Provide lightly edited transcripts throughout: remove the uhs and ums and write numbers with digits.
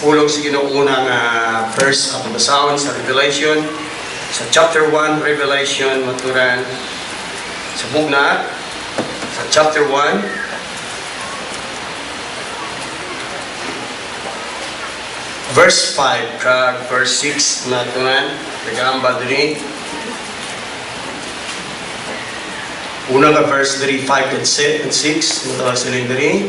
Pulong sa ginuunang verse at basahon sa Revelation, sa chapter 1 Revelation maturan sa bugna sa chapter 1 verse 5 kag verse 6 maturan nagamba diri una ka verse diri 5 and 6 matawa sila diri.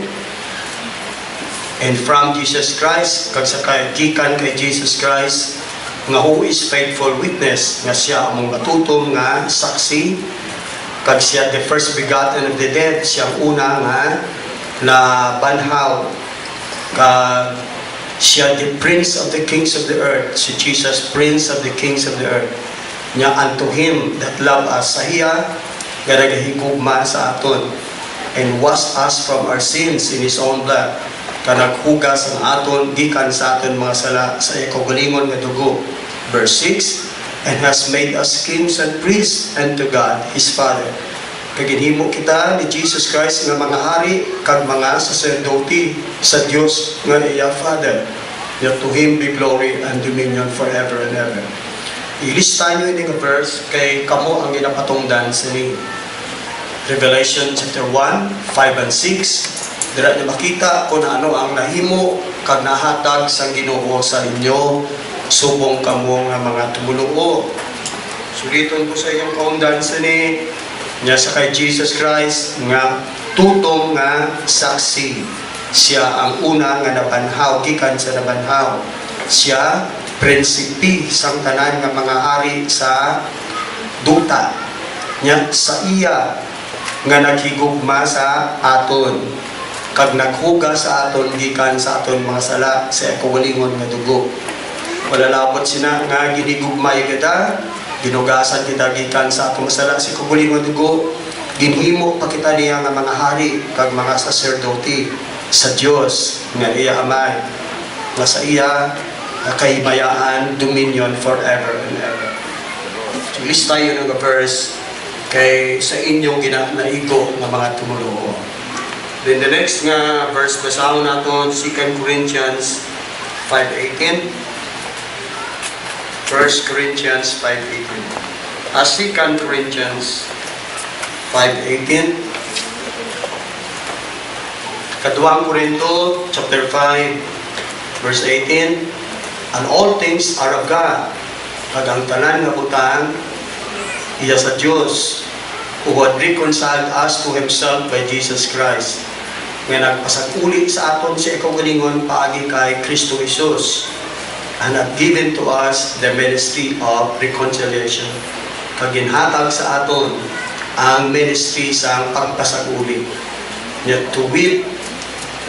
And from Jesus Christ, kag sa gikan kay Jesus Christ, nga who is faithful witness, nga siya among matutom nga saksi, kag siya the first begotten of the dead, siyang una nga na banhaw, kag siya the prince of the kings of the earth, si Jesus prince of the kings of the earth. Nya unto him that love us, sa iya nga nagahigugma sa aton, and wash us from our sins in his own blood, kanaghugas ang aton gikan sa aton mga sala sa ikagalingon nga dugo. Verse 6, and has made us kings and priests unto God his Father. Kaginhimo kita ni Jesus Christ nga mga hari kag mga sacerdote sa Dios nga iya Father. Yet to him be glory and dominion forever and ever. Ilista nyo yung verse kay kamo ang ginapatungdan sa ni Revelation chapter 1, 5 and 6. Dira niyo makita kung ano ang nahimo kag nahatag sa Ginoo sa inyo subong kamo nga mga tumuluo. Suliton ko sa inyong kaundan sa ni niya sa kay Jesus Christ nga tutong nga saksi. Siya ang una nga nabanhaw gikan sa nabanhaw. Siya prinsipi sang tanan nga mga hari sa duta. Nya sa iya nga naghigugma sa aton kag naghuga sa aton gikan sa aton mga sala sa kawalingon nga dugo. Wala labot sina nga ginigugmay kita, ginugasan kita gikan sa atong sala sa kawalingon dugo. Ginhimo pa kita niya nga mga hari kag mga sacerdote sa Dios nga iya Amay, nga sa iya kahibayaan dominion forever and ever. So list tayo ng verse kay sa inyong ginaigo nga mga tumuluo. Then the next nga verse basahon naton 2 Corinthians 5:18. 1 Corinthians 5:18. 2 Corinthians 5:18. Kaduang Korinto chapter 5 verse 18. And all things are of God. Kag ang tanan nga butang iya sa Dios, who had reconciled us to himself by Jesus Christ, nga nagpasaguli sa aton sa ikagalingon paagi kay Kristo Jesus, and have given to us the ministry of reconciliation. Kaginhatag sa aton ang ministry sa pagpasaguli. Yet to wit,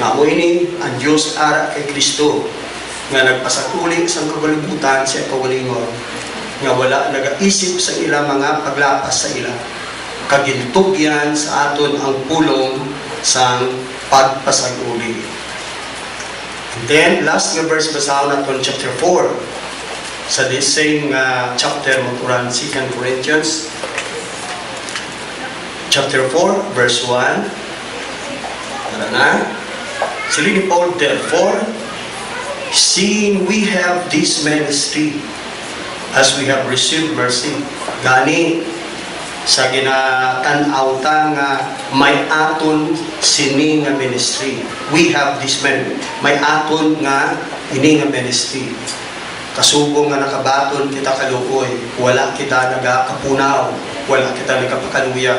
nga ini ang Diyos ara kay Kristo, nga nagpasaguli sa kagalibutan sa ikagalingon, nga wala nagaisip sa ila mga paglapas sa ila. Kagintugyan sa aton ang pulong sang pagpasaguli. And then, last nga verse basahon naton chapter 4. Sa this same chapter, maturan 2 Corinthians. Chapter 4, verse 1. Tara na. Sili ni Paul, therefore, seeing we have this ministry, as we have received mercy, gani, sa ginatanaw ta nga may aton sini nga ministry. We have this may aton nga ini nga ministry. Kasubong nga nakabaton kita kaluoy, wala kita nagakapunaw, wala kita nagapakaluya,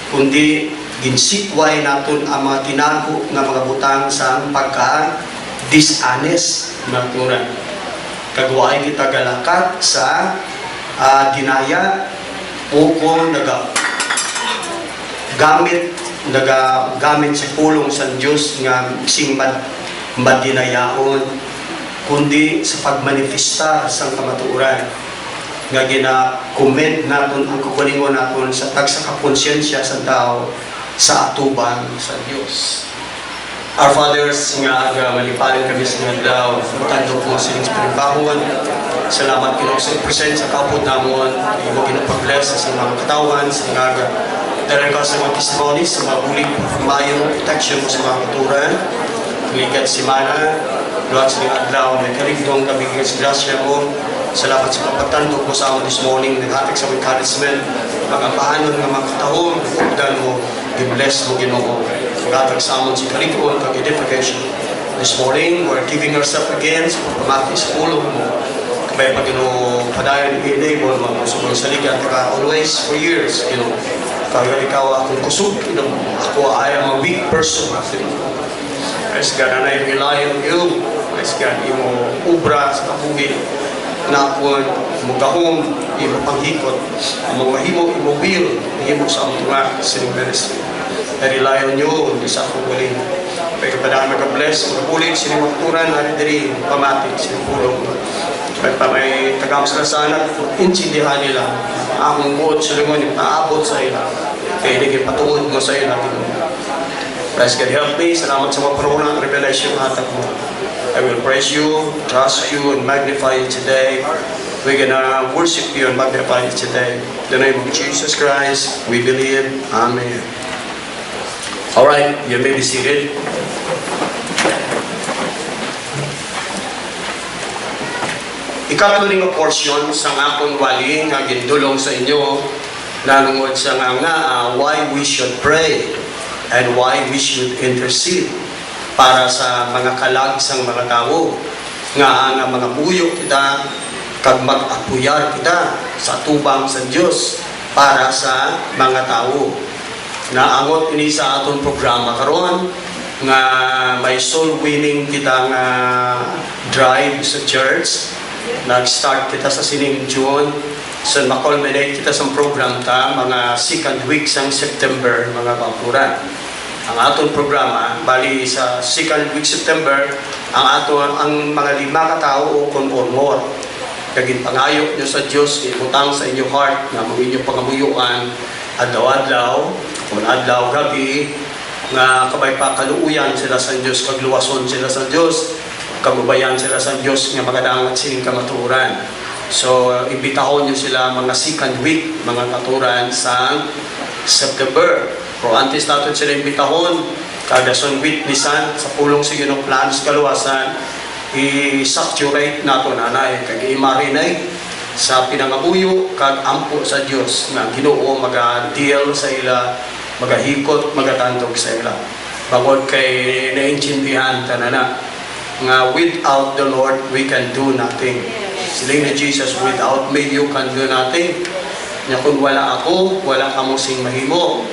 kundi ginsikway naton ang mga tinago nga mga butang sa pagka dishonest na turan. Kagway kita galakat sa dinaya o kung nagagamit sa pulong sa Diyos nga sing madinayaon, kundi sa pagmanifesta sa kamatuoran nga gina-comment naton ang kagalingon naton sa tagsakaponsensya sa tao sa atuban sa Diyos. Our Fathers, nga malipanin kami sa nga daw, matando po sa inyong pinagpahon. Salamat Ginoo sa present sa kapod namon, imo ginapag-bless sa mga katawan, sa nga dahil ka sa mga testimonies, sa mga uling mayong protection mo sa mga katuran, tumikat si Mana, Luhat sa adlaw, may kaligdong kabigay sa grasya mo. Salamat sa pagpagtandog mo sa amin this morning. Naghatag sa encouragement. Pag-ampahanon ng mga katahong, nagugdan mo, i-bless mo, Ginoo. Naghatag sa amin si kaligdong kag-edification. This morning, we're giving ourselves again sa pagpamati sa ulo mo. Kabay pag padayon i-enable mo sa mga saligan ka always for years, kaya ikaw akong kusog, ako ay am a weak person. Praise God, and I rely on you. Praise God, imo ubra sa kabuhi na ako mugahong imo panghikot, imo mahimo, imo will, imo sa mga ministry. I rely on you, hindi sa akong galing. Kaya kapadaan mag-bless, mag-ulit, sinimakturan, hari-diri, pamatik, sinipulong. Kaya pa may tagam sila sana, intindihan nila, akong buot sa lungon, paabot sa ila. Kaya hindi patuod mo sa ila. Praise God, help me. Salamat sa mga panahon ng revelation hatag mo. I will praise you, trust you, and magnify you today. We're gonna worship you and magnify you today. In the name of Jesus Christ, we believe. Amen. All right, you may be seated. Ikatuling nga portion sa akong wali nga gindulong sa inyo nanungod sa nga why we should pray and why we should intercede para sa mga kalag sang mga tao nga mga buyo kita kag mag-apuyar kita sa tubang sa Dios para sa mga tao. Naangot ini sa aton programa karon nga may soul winning kita nga drive sa church. Nag-start kita sa sining June. So makulminate kita sa program ta mga second week sang September mga kauturan. Ang aton programa bali sa second week September ang mga 5 ka tawo o kon more. Kagin pangayo nyo sa Dios ibutang sa inyong heart nga mga inyong pangamuyuan adlaw-adlaw kung adlaw gabi nga kabay pa kaluuyan sila sa Dios kagluwason sila sa Dios kagubayan sila sa Dios nga magadangat sining kamaturan. So imbitahon nyo sila mga second week mga katuran sa September. Pero antes natin sila imbitahon kada son witnessan sa pulong sa Ginoo planos kaluwasan i-saturate nato nanay kag i-marinate sa pinangabuyo kag ampo sa Dios nga Ginoo maga-deal sa ila magahikot magatandog sa ila bangod kay naintindihan tanana nga without the Lord we can do nothing. Siling ni Jesus, without me you can do nothing. Nya kung wala ako wala kamo sing mahimo.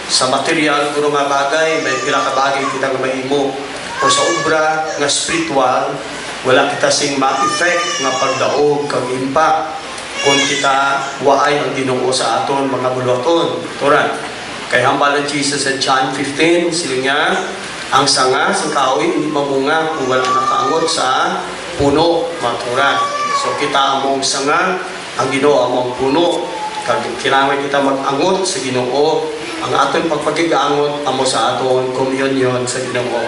Sa material kuno nga bagay may pila ka bagay kita nga mahimo o sa obra nga spiritual wala kita sing ma-effect nga pagdaog kag impact kung kita waay ang Ginoo sa aton mga buluhaton. Turan kay hambalan Jesus sa John 15 siling niya ang sanga sa kahoy hindi mamunga kung wala nakaangot sa puno maturan. So kita among sanga ang Ginoo among puno kag kailangan kita mag-angot sa Ginoo. Ang aton pagpagigangot amo sa aton communion sa Ginoo,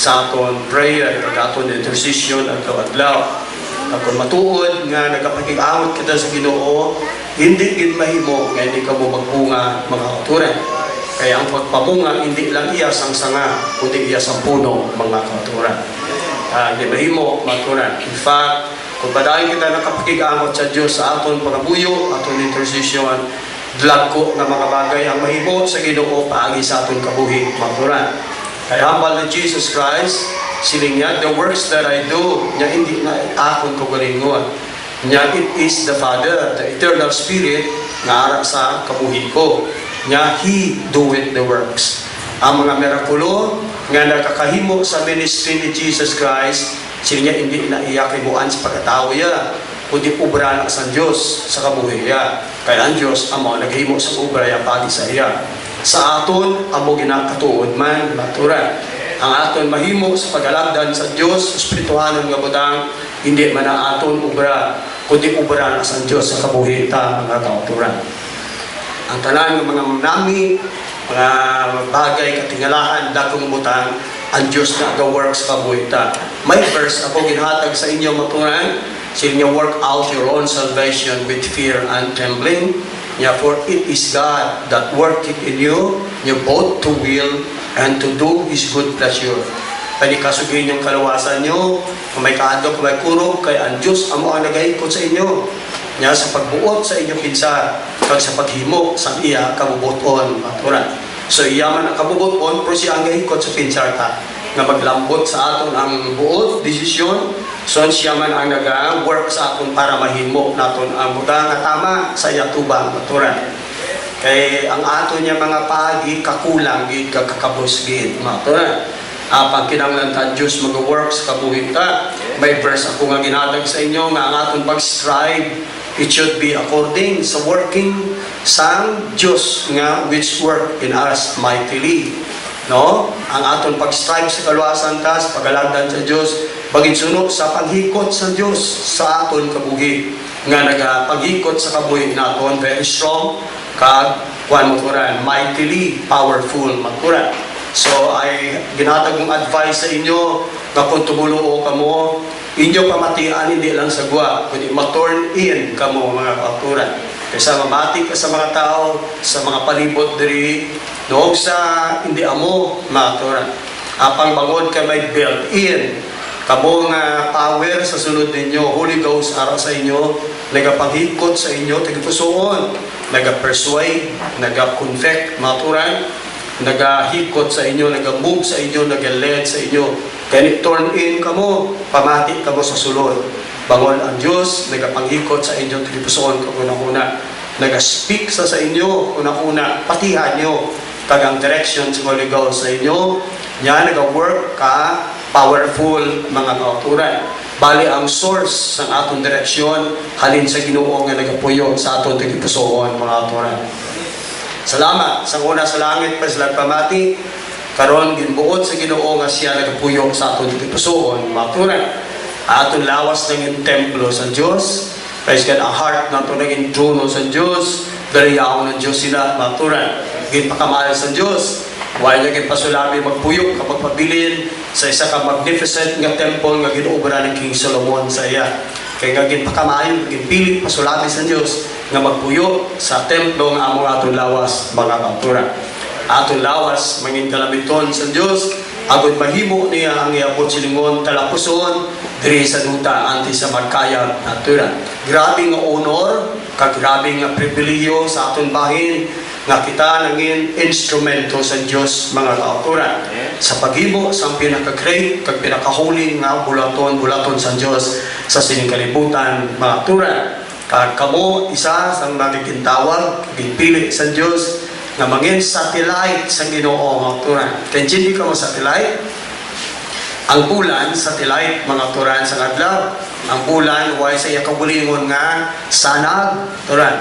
sa aton prayer, kag aton intercession adlaw-adlaw. Kung matuod nga nagapagig-angot kita sa Ginoo, hindi gid mahimo nga hindi ka mo magbunga mga kauturan. Kaya ang pagpamunga hindi lang iya sang sanga, kundi iya sang puno mga kauturan. Hindi mahimo mga kauturan. In fact, kung padayon kita nakapagig-angot sa Dios sa aton pagabuyo, aton intercession, dlagko na mga bagay ang mahimo sa Ginoo paagi sa aton kabuhi maturan. Kaya hambal ni Jesus Christ siling niya, the works that I do niya hindi na akon ko galingon niya, it is the Father, the eternal Spirit nga ara sa kabuhi ko niya, He doeth the works. Ang mga mirakulo nga nakakahimo sa ministry ni Jesus Christ siling niya hindi na iyakibuan sa pagkatao ya kundi ubra na sa Diyos sa kabuhiya. Kaya ang Diyos amo naghimo sa ubra ya pagi sa iya. Sa aton amo ginakatuod man maturan. Ang aton mahimo sa pagalagdan sa Diyos, espirituhanon nga butang, hindi man ang aton ubra, kundi ubra na sa Diyos sa kabuhiya mga kauturan. Ang tanan ng mga nami, mga bagay katingalahan dakong butang, ang Diyos na ga-work sa kabuhiya. May verse ako ginhatag sa inyo maturan. Siya work out your own salvation with fear and trembling. For it is God that worketh in you, both to will and to do His good pleasure. kani kasugin yung kalawasan nyo, kung may kaadlok, kung may kurog, kay ang Diyos amo ang nagahikot sa inyo. Nya sa pagbuot sa inyong pinsa, kag sa paghimo sa iya kabubuton, maturan. So iya man ang kabubuton, pero siya ang gahikot sa pinsa ta, nga maglambot sa aton ang buot, desisyon, so siya man ang nag-work sa aton para mahimo naton ang buta nga tama sa iya tubang, maturan. Kay ang ato niya mga pagi kakulang gid kakabos gid maturan. Pag kinanglan ta Diyos mag-work sa kabuhi ta, may verse ako nga ginatag sa inyo nga ang aton pag-strive, it should be according sa working sa Diyos nga which work in us mightily. No? Ang aton pag-strive sa kaluwasan ta, sa pagalagdan sa Diyos, paginsuno sa paghikot sa Diyos sa aton kabuhi nga nagapaghikot sa kabuhi naton very strong kag kuan maturan, mightily powerful maturan. So ay ginatag mong advice sa inyo nga kung tumuluo kamo, inyo pamatian hindi lang sa gwa, kundi ma-turn in kamo mga kauturan. Kaysa mamati ka sa mga tao, sa mga palibot diri, noog sa hindi amo mga kauturan. Apang bangod ka may built in kamo nga power sa sunod ninyo, Holy Ghost ara sa inyo, nagapanghikot sa inyo, tagipusoon, nagapersuade, nagaconfect mga kauturan, nagahikot sa inyo, nagamove sa inyo, nagaled sa inyo. Kaya turn in kamo, pamati kamo sa sulod. Bangon ang Diyos, nagapanghikot sa inyo, tilipusoon ka una-una. Nagaspeak sa inyo, una-una, patihan nyo. Tagang direction sa Holy Ghost sa inyo. Yan, nag-work ka, powerful mga kauturan. Bali ang source ng atong direksyon, halin sa Ginoo nga nagapuyo sa atong tilipusoon mga kauturan. Salamat sa una sa langit pa sila pamati karon ginbuot sa Ginoo nga siya nagapuyong sa aton pusoon maturan aton lawas ng templo sa Dios. Praise God, ang heart nato naging trono sa Dios, darayaw ng Dios sila maturan ginpakamahal sa Dios. Why niya ginpasulabi magpuyok kapag pabilin sa isa ka magnificent nga temple nga ginuobra ng King Solomon sa iya. Kaya nga ginpakamayo, ginpilit pasulabi sa Dios nga magpuyo sa templo nga among aton lawas mga kauturan. Aton lawas mangin kalamiton sa Dios agud mahimo niya ang iabot silingon talapuson diri sa duta anti sa magkayag naturan. Grabe nga honor kag grabe nga pribilehiyo sa aton bahin nga kita nangin instrumento sa Dios mga kauturan sa paghimo sa pinaka-great kag pinaka-holy nga bulaton sa Dios sa sining kalibutan mga kauturan. Kag kamo isa sa magigintawag, ginpili sa Dios nga mangin satellite sa Ginoo mga turan. Kaya hindi ka mo satellite. Ang bulan, satellite mga turan sa adlaw. Ang bulan, way sa iya kabulingon nga sanag, turan.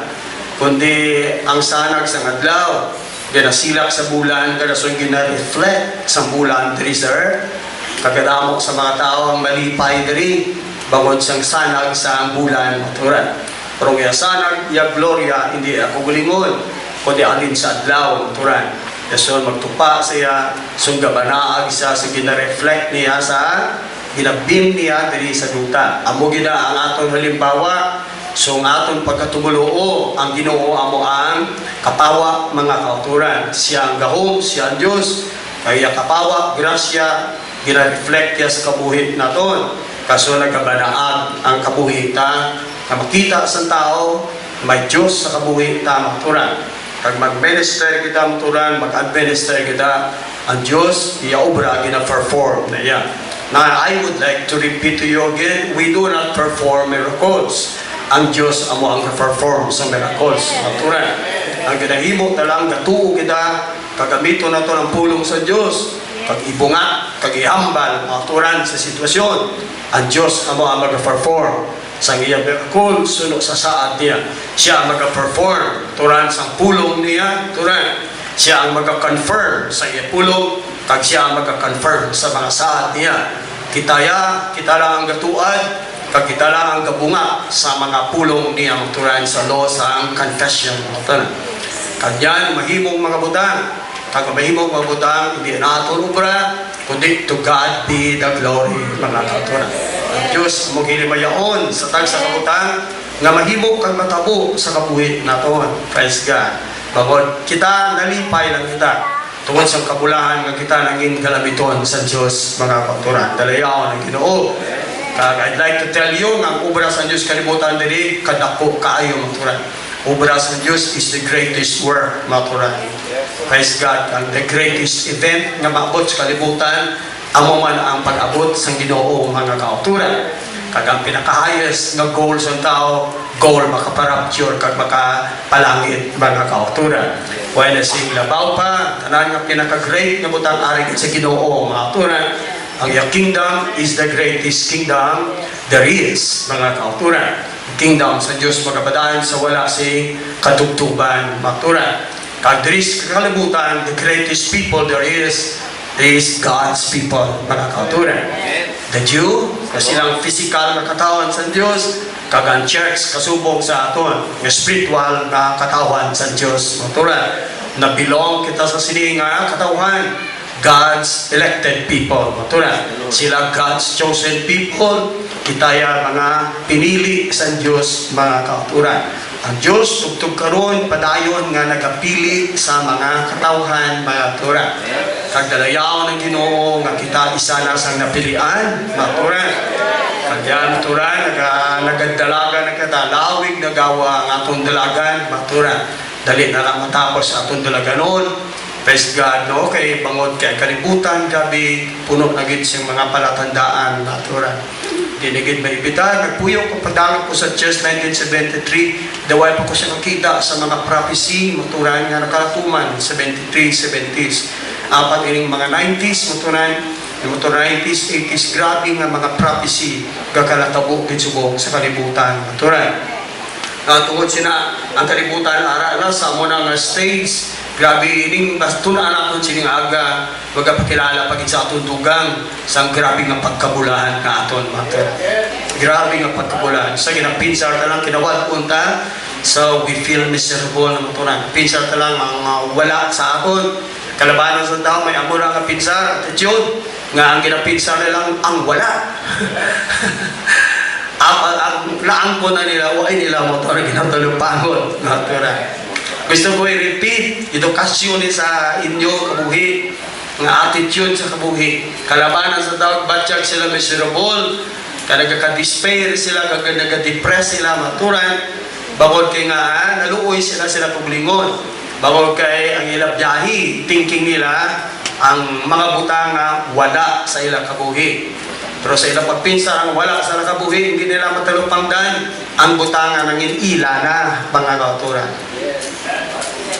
Kundi ang sanag sa adlaw, ginasilak sa bulan, kadason gina-reflect sa bulan diri sa earth. Kagadamo sa mga tao ang malipay diri, bangod sang sanag sa bulan, turan. Pero nga sanag, ya gloria, hindi ako gulingon, kundi alin sa adlaw, turan. So magtupa siya, sunggabanaag siya sa gina-reflect niya sa ginabim niya diri sa duta. Amo gina ang aton halimbawa, so ang aton pagkatumulo ang Ginoo amo ang kapawa mga kauturan. Siya ang gahom, siya ang Diyos, kaya kapawa, grasya, gina-reflect niya sa kabuhi naton. Kaso nagabanaag ang kabuhi ta, na makita sa tao, may Diyos sa kabuhi ta maturan. Pag mag-minister kita maturan, mag-administer kita, ang Diyos, iya-obra, gina-perform na yan. Now, I would like to repeat to you again, we do not perform miracles. Ang Diyos amo ang perform sa miracles maturan. Ang ginahimo talang gatuo kita, kagamito na to ng pulong sa Diyos, pag-ibunga, kag-ihambal, maturan sa sitwasyon, ang Diyos amo ang mag-perform sa iyang miracle, sunod sa saad niya. Siya ang mag-perform, turan sa pulong niya, turan. Siya ang mag-confirm sa iyang pulong, kag siya ang mag-confirm sa mga saad niya. Kita lang ang gatuad, kag kita lang ang gabunga sa mga pulong niya, turan sa law sa confession. Kag yan, mahimong mga butang. Kag mahimong mga butang, hindi natin ubra, kundi to God be the glory, mga kauturan. Ang Diyos mo ginimayaon sa tag sa kabutang nga mahimo kang matabo sa kabuhi naton. Praise God. Bangod kita nalipay lang kita. tungod sa kabulahan nga kita naging kalamiton sa Diyos, mga kauturan. Dalayaw ng Ginoo. I'd like to tell you, ang obra sa Diyos kalibutan diri, kadako kaayo, mga kauturan. Obra sa Diyos is the greatest work, mga kauturan. Praise God. Ang the greatest event nga maabot sa kalibutan, amo man ang pag-abot sa Ginoo, mga kauturan. Kag ang pinaka-highest nga goal sa tao, goal makaparapture kag makapalangit, mga kauturan. While sing labaw pa, tanan nga pinaka-great nga butang ari sa Ginoo, mga kauturan. Ang your kingdom is the greatest kingdom there is, mga kauturan. Kingdom sa Diyos magabadahan sa wala si katugtuban, mga kauturan. Kag there is kalibutan, the greatest people there is God's people, mga kauturan. The Jew, kasi silang physical na katawan sa Diyos, kag ang church kasubong sa aton, nga spiritual na katawan sa Diyos, mga kauturan. Na belong kita sa sini nga katawan, God's elected people, mga kauturan. Sila God's chosen people, kita ya mga pinili sa Diyos, mga kauturan. Ang Diyos, tugtog karon padayon nga nagapili sa mga katawhan, mga kauturan. Kagdalayaw ng Ginoo nga kita isa na sang napilian, mga kauturan. Kagyan, kauturan, nagadalagan na kita, lawig nagawa ang atong dalagan, mga kauturan. Dali na lang matapos atong dalaganon. Praise God, no? Kay bangod kay kalibutan, gabi, puno na gid siyang mga palatandaan, mga kauturan. Dinigid may ibita, nagpuyo ko padangit ko sa church 1973, daway pa ko siya nakita sa mga prophecy, maturan nga nakalatuman, 73, 70s. Apat ining mga 90s, maturan, 90s, 80s, grabe nga mga prophecy, gakalatabo gitsubong sa kalibutan, maturan. Tungod sina, ang kalibutan, ara sa muna nga stage, grabe ining tunaan natin sining aga magpakilala pagit sa atong dugang sang grabe nga pagkabulahan ka aton, mga. Grabe nga pagkabulahan. Sa ginapinsar ta lang kinawad unta, so we feel miserable na mutunan. Pinsar ta lang ang wala sa aton. Kalabanan sa tao may amo nga pinsar at yun nga ang ginapinsar na lang ang wala. Ang laang po na nila, why nila motor ginatulupangon, mga. Gusto ko i-repeat, edukasyon sa inyo kabuhi, nga attitude sa kabuhi. Kalabanan sa tawag, batyak sila miserable, nagka-despair sila, nagka-depress sila, maturan, bagod kay nga, naluoy sila paglingon. Bagod kay ang ilang biyahi, thinking nila, ang mga butang nga wala sa ilang kabuhi. Pero sa ilang pagpinsa, ang wala sa ilang kabuhi, hindi nila matalupangdan, ang butanga ng ila na, mga kauturan.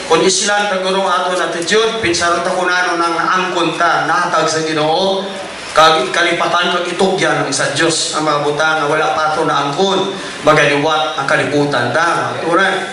Kung isilan taguro ato na tijud, pinsaron ta kunano nang naangkon ta, nahatag sa Ginoo, kag kalipatan kag itugyan ng sa Dios ang mga butang nga wala pa to naangkon, magaliwat ang kalibutan ta, maturan.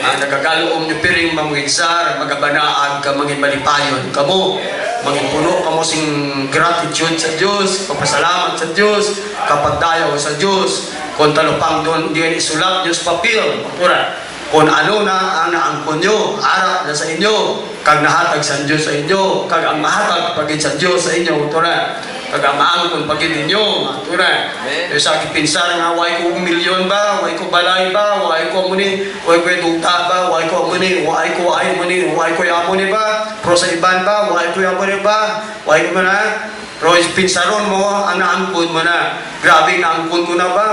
Ang nagagaloom niyo piring mangigsar, magabanaag ka mangin malipayon kamo, mangin puno kamo sing gratitude sa Dios, pagpasalamat sa Dios, kapagdayaw sa Dios, kung talupang doon diyan isulat Dios papel, maturan. Kung ano na ang naangkon nyo, arap na sa inyo, kag nahatag sa Diyos sa inyo, kag ang mahatag pagid sa Diyos sa inyo, turan. Kag ang maangkon pagid ninyo, turan. E sa kipinsar nga, way ko milyon ba, way ko balay ba, way ko muni, way ko dugta ba, way ko muni, way ko ay muni, way ko yamuni ba, pro sa iban ba, way ko yamuni ba, way ko na. Pero pinsaron mo, ang naangkon mo na. Grabe, naangkon ko na ba?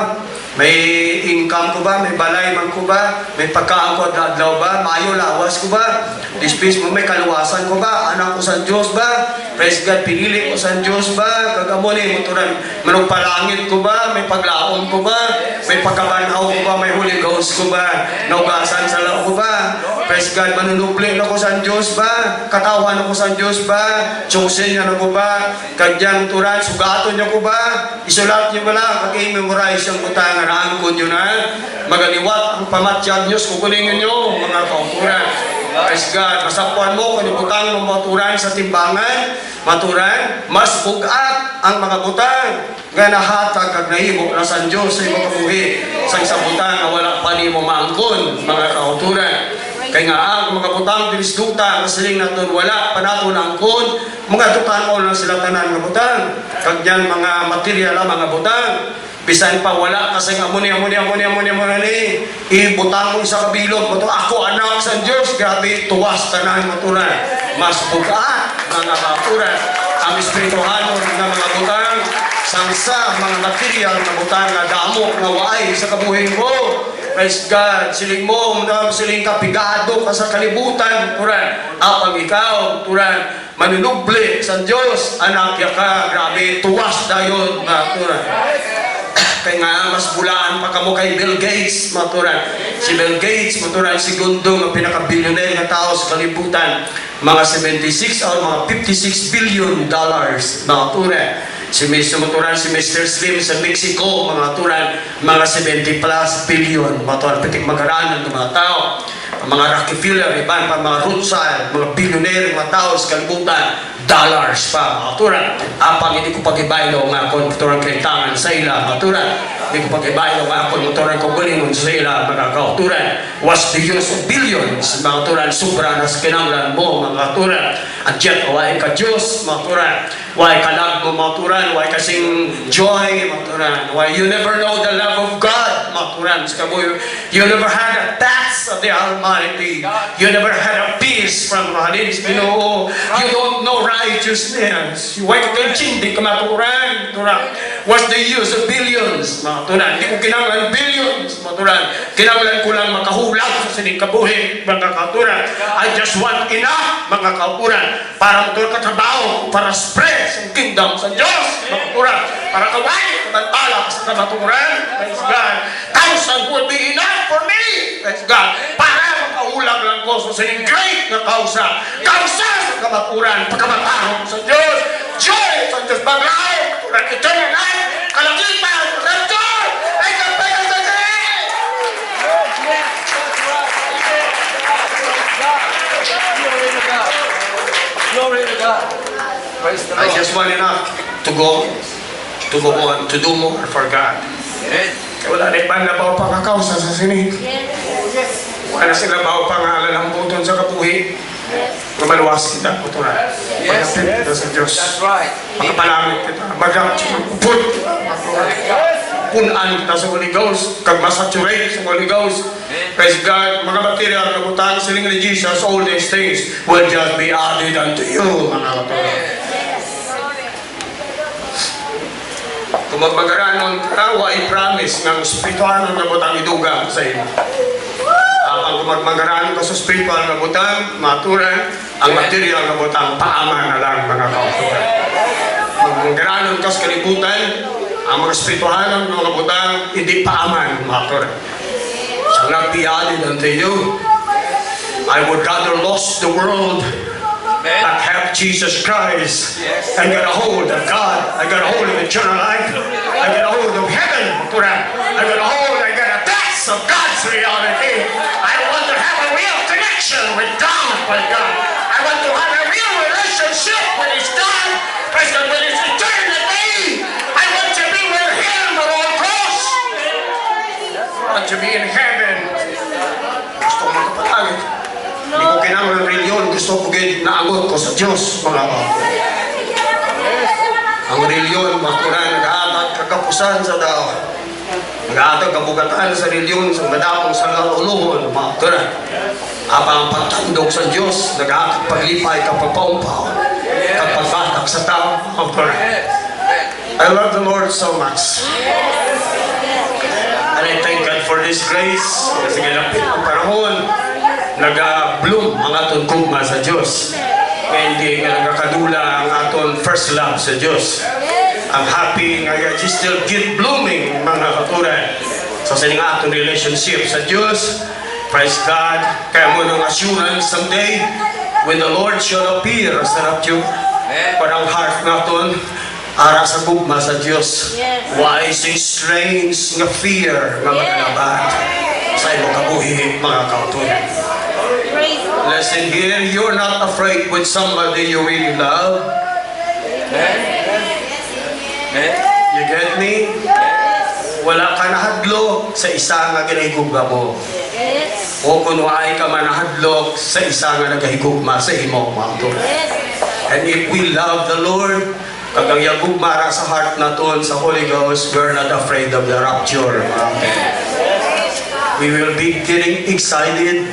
May income ko ba? May balay man ko ba? May pagkaan ko at adlaw ba? Mayo lawas ko ba? Dispis mo may kaluwasan ko ba? Anak ko sa Diyos ba? Praise God, pinili ko sa Diyos ba? Kagamo ni muturan, manugpalangit ko ba? May paglaom ko ba? May pagkabanaw ko ba? May Holy Ghost ko ba? Naugasan sa lao ko ba? Praise God, manunubli na ko sa Diyos ba? Katawan ako sa Diyos ba? Chosen niya na ko ba? Kadyang turan, sugaton niya ko ba? Isulat niyo ba lang? Kag-memorize yung butangan. Naangkon nyo na, magaliwat ang pamatyag Diyos, kukunin nyo, mga kauturan. Praise God, masapuan mo, kanibutang ng maturan sa timbangan, maturan, mas bugat ang mga butang, nga nahatag kag nahimo na sa Diyos sa mga kabuhi, sa isang butang na wala pa ni mo maangkon, mga kauturan. Kaya nga ang mga butang dinisduta, masiling natin wala pa nato naangkon, mga tutan o lang sila tanan ng butang, kag yan mga material ang mga butang. Bisan pa wala kasi amuni ni ibutang mo sa kabilog mo to ako anak sa Diyos, grabe tuwas tanan maturan, mas bugat mga kauturan, ang espirituhanon nga mga butang, sangsa, mga material na butang nga damo, nga waay sa kabuhin mo. Praise God, siling mo, siling kapigado ka sa kalibutan, turan, apang ikaw, turan, manunubli sa Diyos, anak ya ka, grabe, tuwas dayon, turan. Kaya nga, mas bulaan pa kamo kay Bill Gates, maturan. Si Bill Gates, maturan, segundo ng pinaka-billionaire na tao sa kalibutan. Mga 76 o mga 56 billion dollars, maturan. Si Mr. Slim sa Mexico, mga turan, mga 70 plus billion, maturan, pitik magaranan ng mga tao. Mga Rockefeller, iban pa, mga Rothschild, mga billionaire, mga tao sa kalibutan, dollars pa, mga turan. Apang hindi ko pag-ibaylo nga kung turan kailangan sa ila, mga turan. Hindi ko pag-ibaylo nga kung turan kong galingon sa ila, mga kauturan. What's the use of billions, mga turan, sobra na sa kinanglan mo, mga turan. At yet, why ka Diyos, mga turan. Why ka love mo, mga turan. Why kasing joy, mga turan. Why you never know the love of God, mga turan. You never had a tax of the Almighty. You never had a peace from His Ginoo. You don't know righteousness. Why ka kay hindi ka maturan, turan. What's the use of billions, mga turan. Hindi ko kinanglan billions, mga turan. Kinanglan ko lang makahulag sa sining kabuhi, mga kauturan. I just want enough, mga kauturan, para maturan katrabaho, para spread sa kingdom sa Diyos, mga kauturan. Para kaway, matala sa kamaturan, praise God. 1,000 would be enough for me, praise God. Para makahulag lang ko sa sining great na kausa. Kausa sa kamaturan, pagkamatahong sa Diyos. Joy sa Diyos, bagay, maturan, eternal life, kalagitan, rapture, ay kapaya sa Diyos. Glory to God. Praise the I Lord. just want enough to go on, to do more for God. Amen. Kaya wala na ibang labaw pang kakausa sa sinig. Wala na sila baw pang alalambuton sa kapuhi. Maluwas kita, kuturan. Yes. Magapit kita sa Diyos. That's right. Makapalamit kita. Magaput. Punan kita sa Holy Ghost. Kag masaturate sa Holy Ghost. Praise God. Mga material na butang siling ni Jesus, all these things will just be added unto you, mga kuturan. Kung magmagaranon ka, why promise ng spiritual na butang idugang sa iyo. Ang magmagaranon ka sa spiritual na butang, maturan, ang material na butang, paaman na lang, mga kauturan. Magmagaranon ka sa kalibutan, ang mga spiritual na mga butang, hindi paaman, maturan. Shall not be added unto you. I would rather lost the world that have Jesus Christ and get a hold of God. I got a hold of eternal life. I got a hold of heaven. I got a hold, I got a taste of God's reality. I want to have a real connection with God, my God. I want to have a real relationship with His God, with His eternity. I want to be with Him at all costs. I want to be in heaven. Gusto ko magpapalagit. Hindi ko kinamang ng reliyon, gusto ko naagot ko sa Diyos, mga kapatid. Ang reliyon, makunan, nag-aatag kakapusan sa tao. Nag-aatag kabugatan sa reliyon, sa madapong sa laluluhon, mga kapatid. Apang pagtandog sa Diyos, nag-aatag paglipay kapapaumpaw, kapagbatak sa tao, mga kapatid. I love the Lord so much. And I thank God for this grace, kasi galapit ang panahon, nag-bloom ang aton kugma sa Diyos. Kaya hindi nga nagkakadula ang aton first love sa Diyos. I'm happy nga you still keep blooming, mga katuran. So sa aton relationship sa Diyos, praise God. Kaya mo ng assurance someday, when the Lord shall appear sa rapture, parang heart naton, ara sa gugma sa Diyos. Why is strange nga fear nga magalabat sa imong kabuhi, mga kautunan. Listen here, you're not afraid with somebody you really love. You get me? Wala ka nahadlok sa isa nga ginahigugma mo. O kung waay ka manahadlok sa isa nga nagahigugma sa imo, mga kautunan. And if we love the Lord, kagang yagugmara sa heart naton sa Holy Ghost, we're not afraid of the rapture. We will be getting excited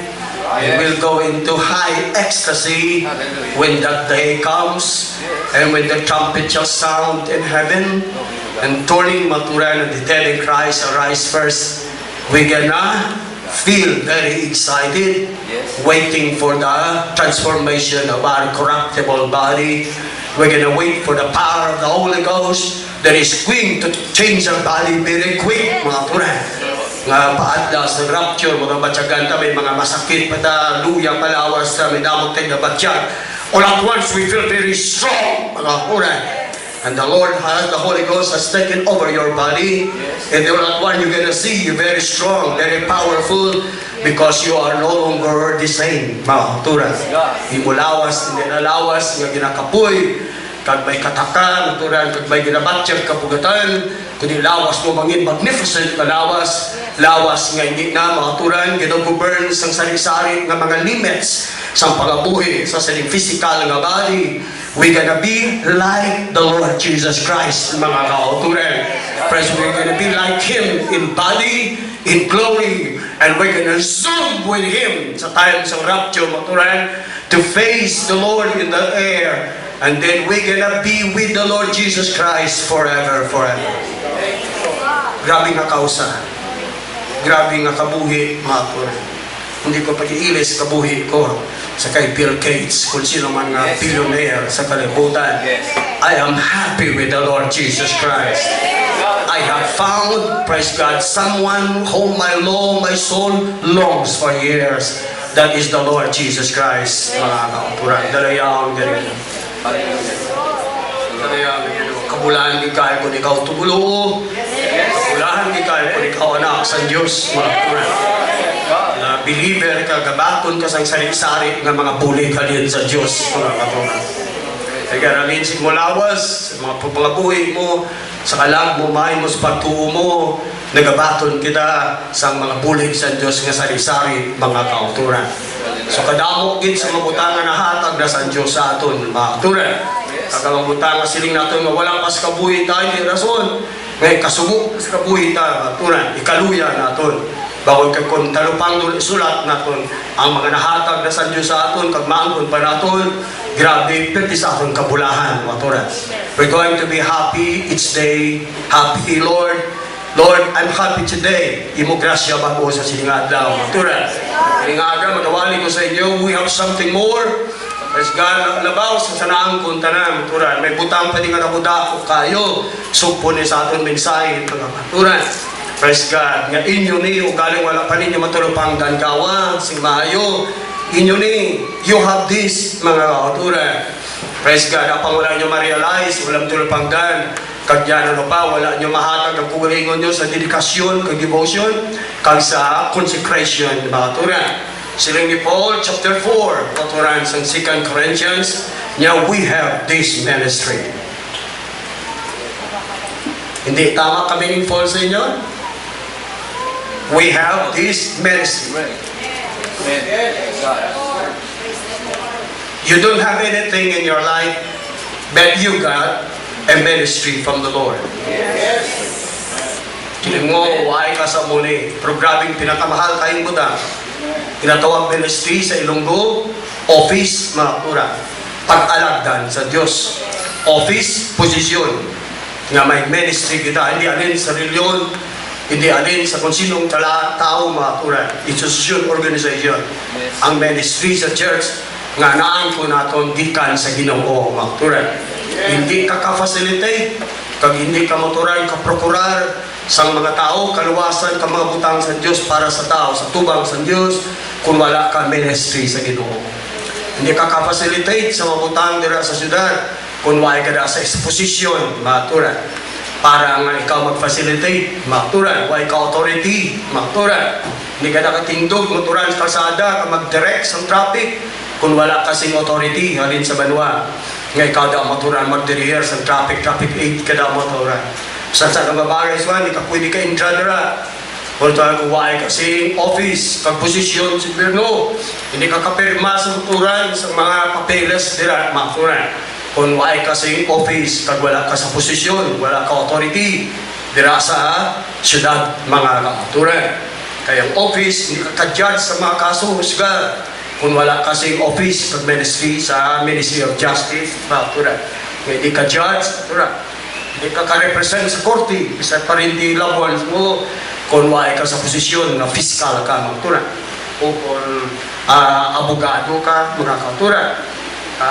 And we'll go into high ecstasy Hallelujah. when that day comes. And when the trumpet shall sound in heaven, and turning maturan and the dead in Christ arise first, we're gonna feel very excited, Yes. waiting for the transformation of our corruptible body. We're gonna wait for the power of the Holy Ghost that is going to change our body very quick, mga turan. Nga paadla sa rapture, mga batyagan ta, may mga masakit pa ta, luya palawas ta, may damog tayo na batyag. All at once, we feel very strong, mga turan. And the Lord has, the Holy Ghost has taken over your body. And all at once, you're gonna see you very strong, very powerful, because you are no longer the same, mga turan. Imulawas, hindi nalawas, nga ginakapoy, kag may kataka, naturan, kag may ginabatyag kapugatan, kundi lawas mo mangin magnificent na lawas, lawas nga hindi na makaturan, ginagovern sang sari-sari nga mga limits sa pagabuhi sa saling physical nga body. We're gonna be like the Lord Jesus Christ, mga kauturan. Friends, we're gonna be like Him in body, in glory, and we're gonna zoom with Him sa time sa rapture, maturan, to face the Lord in the air. And then we're gonna be with the Lord Jesus Christ forever, forever. Grabe nga kausa. Grabe nga kabuhi, maturan. Hindi ko pag-iilis kabuhi ko sa kay Bill Gates, kung sino man nga billionaire sa kalibutan. I am happy with the Lord Jesus Christ. I have found, praise God, someone whom my soul longs for years. That is the Lord Jesus Christ. Mga kaupuran. Dalayang ganyan. Dalayang ganyan. Kabulahan di kayo kung ikaw tumulo. Kabulahan di kayo kung ikaw anak sa Diyos. Mga kaupuran. Believer ka, gabaton ka sa sari-sari ng mga bulig halin sa Diyos, mga katungan. Kaya nalin si mulawas, sa mga pagpabuhi mo, sa kalag mo, mahin mo, sa pagtuo mo, nagabaton kita sa mga bulig sa Diyos nga sari-sari, mga kauturan. So kadamo gid sa mabutangan na hatag na sa Diyos sa aton, mga kauturan. Kagamabutangan siling natin nga walang pas kabuhi tayo, di rason. Ngayon, kasubo sa kabuhi tayo, mga kauturan, ikaluya naton. Bawal kay kung talupang sulat naton ang mga nahatag na sa Diyos sa aton, kag maangkon pa naton, grabe, perti sa aton kabulahan, maturan. We're going to be happy each day. Happy, Lord. Lord, I'm happy today. Imo grasya ba ko sa sininga adlaw, maturan. Sininga magawali ko sa inyo, we have something more. Praise God, labaw sa sanaang kuntanan, maturan. May butang pa di nga nabudako kayo. Sugpo ni sa aton mensahe, maturan. Praise God. Nga inyo ni, o galing wala pa ninyo matulupang dangawa, sing maayo. Inyo ni, you have this, mga kauturan. Praise God. Apang wala nyo ma-realize, walang tulupang dan. Kag yan ano pa, wala nyo mahatag ang kugalingon nyo sa dedikasyon, kag devotion, kag sa consecration, mga kauturan. Siling ni Paul, chapter 4, kauturan sa 2 Corinthians, now we have this ministry. Hindi tama kami ng Paul sa inyo? We have this ministry. You don't have anything in your life, but you got a ministry from the Lord. Kiling mo, waay ka sa muli. Pero grabing pinakamahal kayong Buddha. Tinatawag ministry sa Ilonggo, office, mga pura. Pag-alagdan sa Diyos. Office, posisyon. Nga may ministry kita, hindi alin sa reliyon, hindi alin sa kung sinong tao, mga turan. Institution, organization. Ang ministry sa church, nga naan ko naton gikan sa Ginoo, mga turan. Hindi ka ka-facilitate, kag hindi ka maturan, ka-prokurar sa mga tao, kaluwasan ka mga butang sa Diyos para sa tao, sa tubang sa Diyos, kung wala ka ministry sa Ginoo. Hindi ka ka-facilitate sa mga butang dira sa syudad, kung wala ka na sa exposition, mga turan. Para nga ikaw mag-facilitate, maturan. Why ka authority, maturan. Hindi ka nakatindog, maturan sa kalsada, mag-direct sa traffic. Kung wala kasing authority, halin sa banwa. Nga ikaw daw maturan, mag-direct sa traffic aid ka daw maturan. Sa nagbabaris man, hindi ka pwede ka intradera. Kung tayo kuwain kasing office, kag-posisyon si Berno. Hindi ka kapirma sa maturan sa mga papeles dira, maturan. Kung wala ka sa office, kag wala ka sa posisyon, wala ka authority, dira sa syudad, mga kauturan. Kaya ang office, hindi ka ka-judge sa mga kaso, husga. Kung wala kasing office, pag ministry sa Ministry of Justice, matura. Kaya hindi ka judge, matura. Hindi ka ka-represent sa korte, isa pa rin di labuan mo, kung wala ka sa posisyon na fiscal ka, matura. O kung abogado ka, mga katura.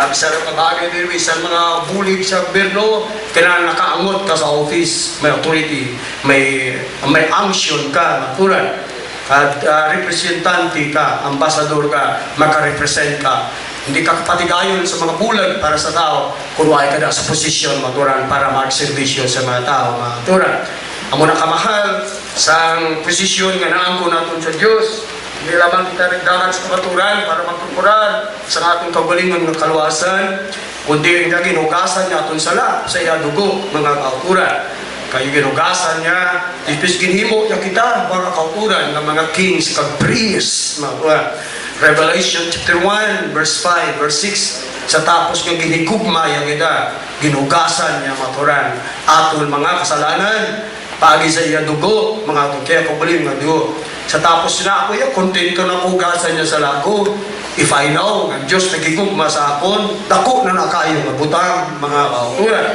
Bisa rin kabagay din, isang mga bulig sa gobyerno, kailangan nakaangot ka sa office, may authority, may unction ka, matura. At representante ka, ambassador ka, makarepresent ka. Hindi ka kapatigayon sa mga bulag para sa tao, kung wala ka na sa posisyon, maturan, para mag-servisyo sa mga tao, maturan. Amo na kamahal sa posisyon nga naangko natin sa Diyos. Hindi lamang kita nagdagan sa kamaturan para magkukuran sa ating kagalingan ng kaluwasan, kundi rin na ginugasan natin sala sa iya dugo, mga kauturan. Kayo ginugasan niya, ipis ginhimo niya kita, mga kauturan ng mga kings, kag-priests, mga Revelation chapter 1, verse 5, verse 6, sa tapos nga ginigugma yung kita, ginugasan niya, maturan, atol mga kasalanan, pagi sa iya dugo, mga kaya kabuling nga dugo. Sa tapos na ako, content ko na ugasan niya sa lako. If I know, ang Diyos nagigugma sa akon, dako na nakayo nga butang, mga kauturan.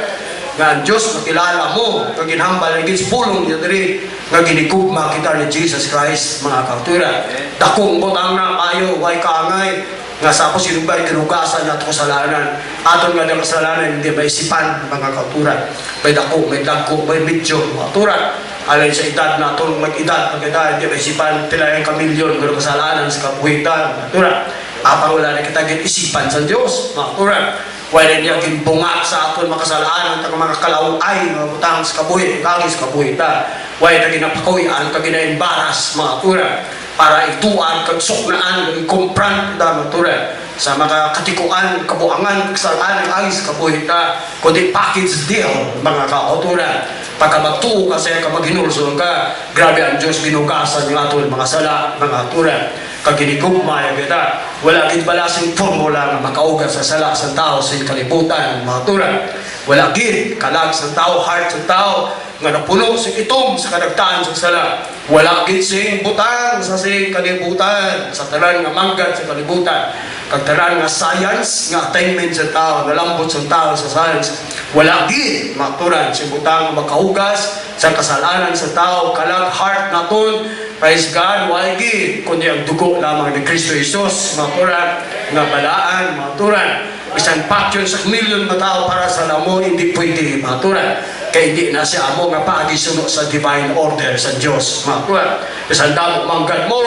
Nga ang Diyos makilala mo, nga ginhambal, nga ginspulong niya diri, nga ginigugma kita ni Jesus Christ, mga kauturan. Dakong butang na kayo, way kaangay, nga sa ako sinubay, ginugasan niya at kasalanan. Aton nga ng kasalanan, hindi maisipan, mga kauturan. May dako, may dagko, may medyo, mga kauturan. Alay sa edad na itong mag-edad, hindi maisipan, pilayang kamilyon, ng kasalanan sa kapuhitan, mga kauturan. Apang wala na kita isipan sa Diyos, mga kauturan. Wala niya ginbungat sa aton makasalanan at mga kalaway, mga butang sa kabuhi, kagis kabuhita. Wala na ginapakuyan, kaginaimbaras, mga kauturan. Para ituan, kagsuknaan, ikumpran, mga kauturan. Sa mga katikuan, kabuangan, kasalanan, agis kabuhita, kundi package deal, mga kauturan. Pagka magtuo ka sa'yo, ka maghinulson ka, grabe ang Diyos binugasan yung aton mga sala, mga kauturan. Kaginigugma yung kita. Wala gid balasing formula nga makaugat sa sala sa tao sa kalibutan, mga turan. Wala gid kalag sa tao, heart sa tao nga napuno sa itom sa kadagtaan sa sala. Wala gid sing butang sa sing kalibutan, sa tanan nga manggad sa kalibutan. Kag tanan nga science nga attainment sa tao, nalambot sa tao sa science. Wala gid mga turan sing butang nga makaugas sa kasalanan sa tao, kalag heart naton. Praise God, why gid kundi ang dugo lamang ni Kristo Jesus, mga turan, nga balaan, mga turan. Isang paksyon sa milyon na tao para sa lamo, hindi pwede, mga turan. Kaya hindi na siya amo nga pagisuno sa divine order sa Diyos, mga turan. Isang damo manggad mo,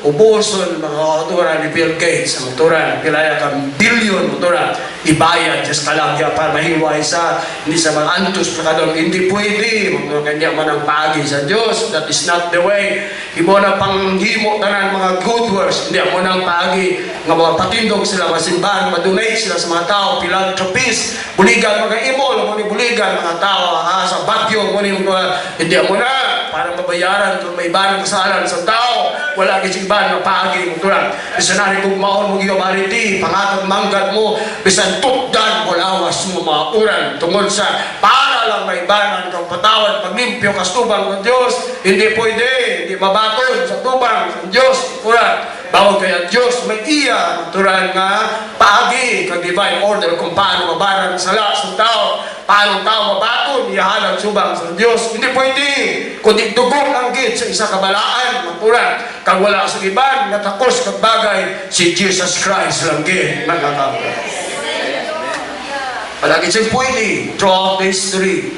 ubuson, mga turan ni Bill Gates, mga turan, pilaya kang bilyon, mga turan, ibayad, just kalagya para mahiway sa, hindi sa mga antos, hindi pwede, mga turan, kanya man ang pagi sa Diyos, that is not the way. Imo na panghimo tanan mga good works, hindi mo nang pagi nga mga patindog sila masimbahan, madonate sila sa mga tao, philanthropist, buligan mga imol, mga buligan mga tao sa bagyo, hindi mo na para mabayaran kung may iban kasalan sa tao, wala kasi iban na pagi mo tulang. Bisan na kung maon mo giyomariti, pangatag manggad mo, bisan tutdan mo lawas mo mga uran, tungod sa para lang may ibanan kang patawad, paglimpyo kastubang ng Diyos, hindi pwede, hindi mabatod sa tubang ng Diyos, uran. Bawag kaya Diyos, may iya, turan nga, paagi, kag divine order kung paano mabaran sa lakas ng tao, paano tao mabatod, iyahalang subang sa Diyos. Hindi pwede, kundi dugong ang git sa isa kabalaan, maturan, kag wala sa iban, natakos kag bagay, si Jesus Christ lang git, mga kapwa. Palagi siyang pwede, throughout the history,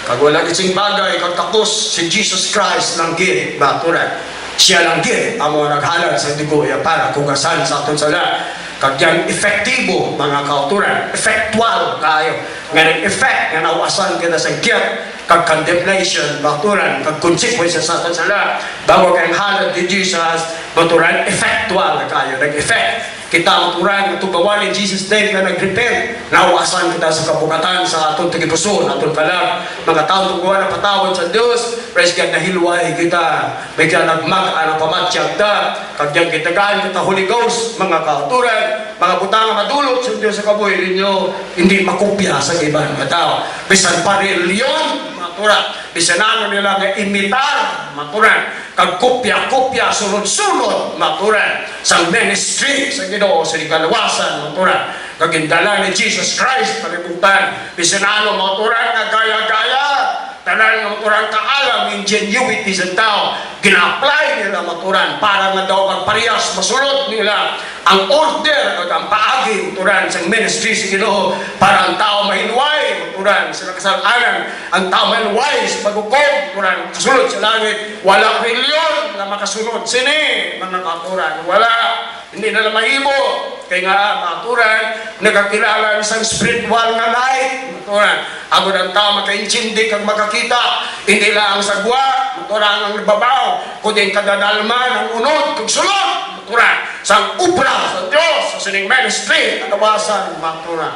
kag wala siyang bagay, kag takos, si Jesus Christ lang git, maturan. Siya lang din ang mga naghalag sa dugo para kugasan sa aton sala. Kag yang efektibo mga kauturan, effectual kayo nga nag-effect nga nawasan kita sa guilt kag condemnation, kauturan kag consequences sa aton sala. Bago kang halad ni Jesus, kauturan effectual kayo, nag-effect. Kita maturan, tugawan ni Jesus name na nag-repent. Nawasan kita sa kabukatan sa atong tigipuso, atong kalag. Mga tao tugawan na patawad sa Diyos. Praise God, nahilway kita. May kaya nagmag-ano pamatsyag ta. Kagyang kitagaan kita Holy Ghost, mga kauturan, mga butang madulot sa Diyos sa kabuhay ninyo, hindi makopya sa ibang mga tao. Bisan pa rin yun, mga kauturan. Bisan ano nila nga imitar maturan, kag kopya-kopya, sunod-sunod, maturan, sa ministry, sa Ginoo, sa kalawasan, maturan, kag indala ni Jesus Christ, kalibutan, bisanano, maturan, nga gaya-gaya, tanan ng maturan kaalam, ingenuity sa tao, gina-apply nila maturan, para nga daw magparehas, masulot nila, ang order at ang paagi maturan sa ministry sa Ginoo para ang tao mahinway maturan sa kasalanan, ang tao mahinway sa paghukom maturan kasulod sa langit, wala reliyon na makasunod sini mga maturan, wala, hindi na mahimo kay nga maturan nagakilala sa spiritual nga light maturan, agud ang tao makaintindi kag makakita hindi lang ang sagwa maturan ang nababaw kundi kadadalman ang unod kag sulod maturan sang upra sa Diyos sa sining ministry katawasan maturan.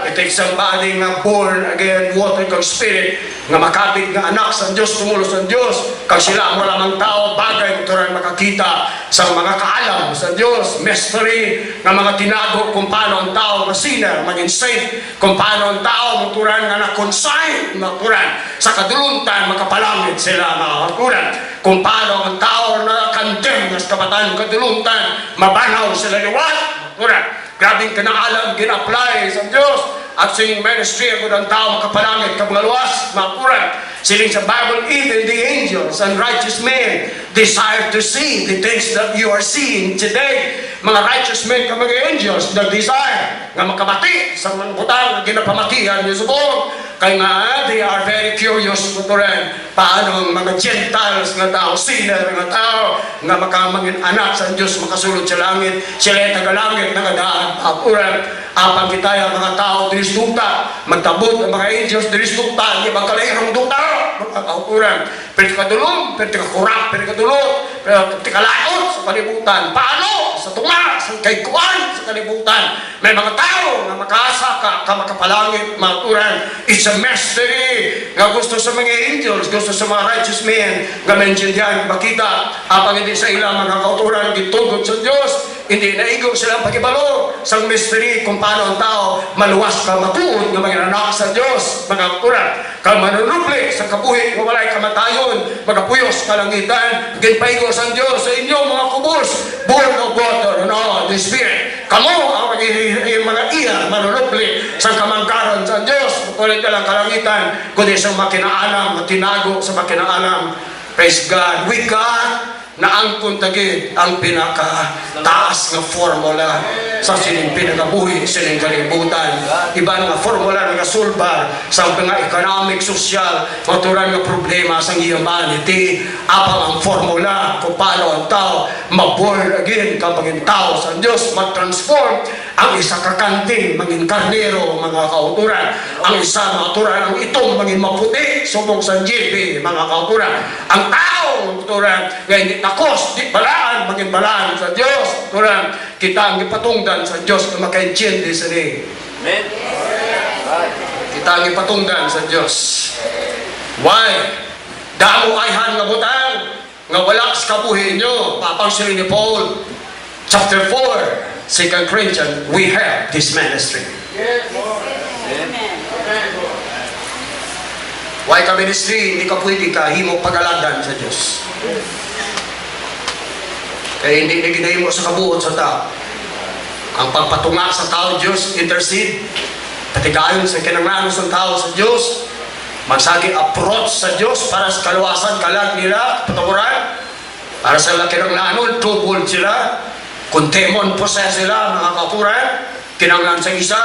It takes somebody nga born again water kag spirit nga makabit nga anak sa Diyos tumulo sa Diyos kag sila mo lamang tao bagay maturan makakita sa mga kaalam sa Diyos mystery nga mga tinago kung paano ang tao masina maging saint kung paano ang tao maturan nga na-consign maturan sa kaduluntan makapalangit sila mga maturan kung paano ang tao na condemn sa kabatan kaduluntan mabanaw sila liwat maturan. Grabing kanaalam, gina-apply sa Diyos at sining ministry agud ang tao makapalangit kag maluwas, makuran. Sining sa Bible, even the angels and righteous men desire to see the things that you are seeing today. Mga righteous men ka mga angels nag-desire nga makabati sa mga butang na ginapamatihan niyo subong. Kaya nga, they are very curious maturan paano ang mga Gentiles nga tao, sinner nga tao nga makamangin anak sa Diyos makasulod sa langit, sila ay tagalangit na kadaan apuran apang kita yung mga tao diris duta magtabot ang mga angels diris duta hindi magkalairong duta mga kaupuran pwede ka dulong, pwede ka kurap pwede ka dulong, pwede ka laot sa kalibutan paano? Sa tunga, sa kaikuan sa kalibutan may mga tao na makaasa ka makapalangit maturan it's a mystery nga gusto sa mga angels gusto sa mga righteous men nga maintindihan bakita apang hindi sa ilang mga kauturan gitugod sa Diyos hindi naigo silang pagibalo sa mystery kung paano ang tao maluwas ka matuod nga mga anak sa Diyos mga kauturan kang manunupli sa kabuhi kung walay kamatayon magapuyos kalangitan ginpaigo sa Diyos sa inyo mga kubos born of water and all the Spirit kamo ang mga iya manunupli sa kamangkaron sa Diyos ulit ka lang kalangitan kundi sa makinaalam matinago sa makinaalam praise God with God na ang kuntagid ang pinaka-taas nga formula sa sining pinagabuhi, sining kalibutan. Iba nga formula nga sulbar sa mga economic, social, maturan nga problema sa humanity. Apang ang formula kung paano ang tao ma-born again kapag ang tao sa Diyos mag-transform ang isa kakanting maging karnero mga kauturan. Ang isa maturan ang itong maging maputi subong sa JP mga kauturan. Ang tao kauturan nga hindi takos, di balaan, maging balaan sa Diyos. Kauturan, kita ang ipatungdan sa Diyos na makaintindi sa ni. Amen. Kita ang ipatungdan sa Diyos. Why? Damo ayhan nga butang nga wala sa kabuhi nyo. Papang sila ni Paul chapter 4 2 Corinthians, we have this ministry. Why ka ministry? Hindi ka pwede ka himo pagaladan sa Diyos. Kaya hindi na ginahimo sa kabuot sa tao. Ang pagpatunga sa tao Diyos, intercede, patigayon sa kinanglanos ng tao sa Diyos, magsagi approach sa Diyos para sa kaluwasan kalag nila, patawaran, para sa kinanglanon, troubled sila, kuntemon po sila, mga kauturan, kinanglan sa isa,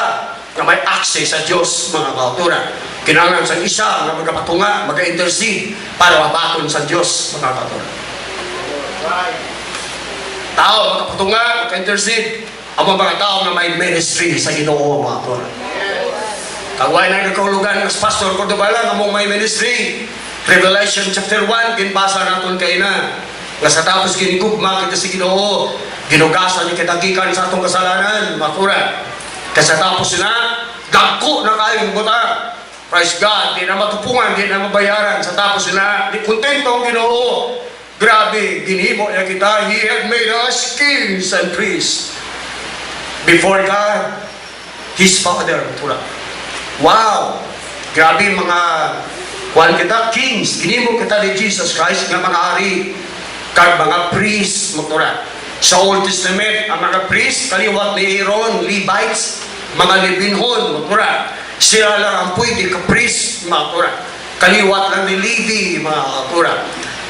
na may access sa Diyos, mga kauturan. Kinanglan sa isa, na magpatunga, mag-intercede, para mabaton sa Diyos, mga kauturan. Tao, magpatunga, mag-intercede, ang mga tao na may ministry sa Ginoo, mga kauturan. Kagway na nagkaulugan ng Pastor Cordobala, among may ministry, Revelation chapter 1, ginbasa natin kayo na, nga sa tapos kinikugma kita si Ginoo, ginugasan niya kitagikan sa atong kasalanan, makuran. Kasi tapos na, dagko na kayong buta. Praise God, di na matupungan, di na mabayaran. Sa tapos na, di kontento ang Ginoo. Grabe, ginhimo niya kita. He had made us kings and priests before God, His Father. Wow! Grabe mga Kuan kita kings, ginimo kita ni Jesus Christ nga mga hari kag mga priest motura. Sa Old Testament, ang mga priest kaliwat ni Aaron, Levites, mga Levinhon motura. Sila lang ang pwede ka priest motura. Kaliwat lang ni Levi mga motura.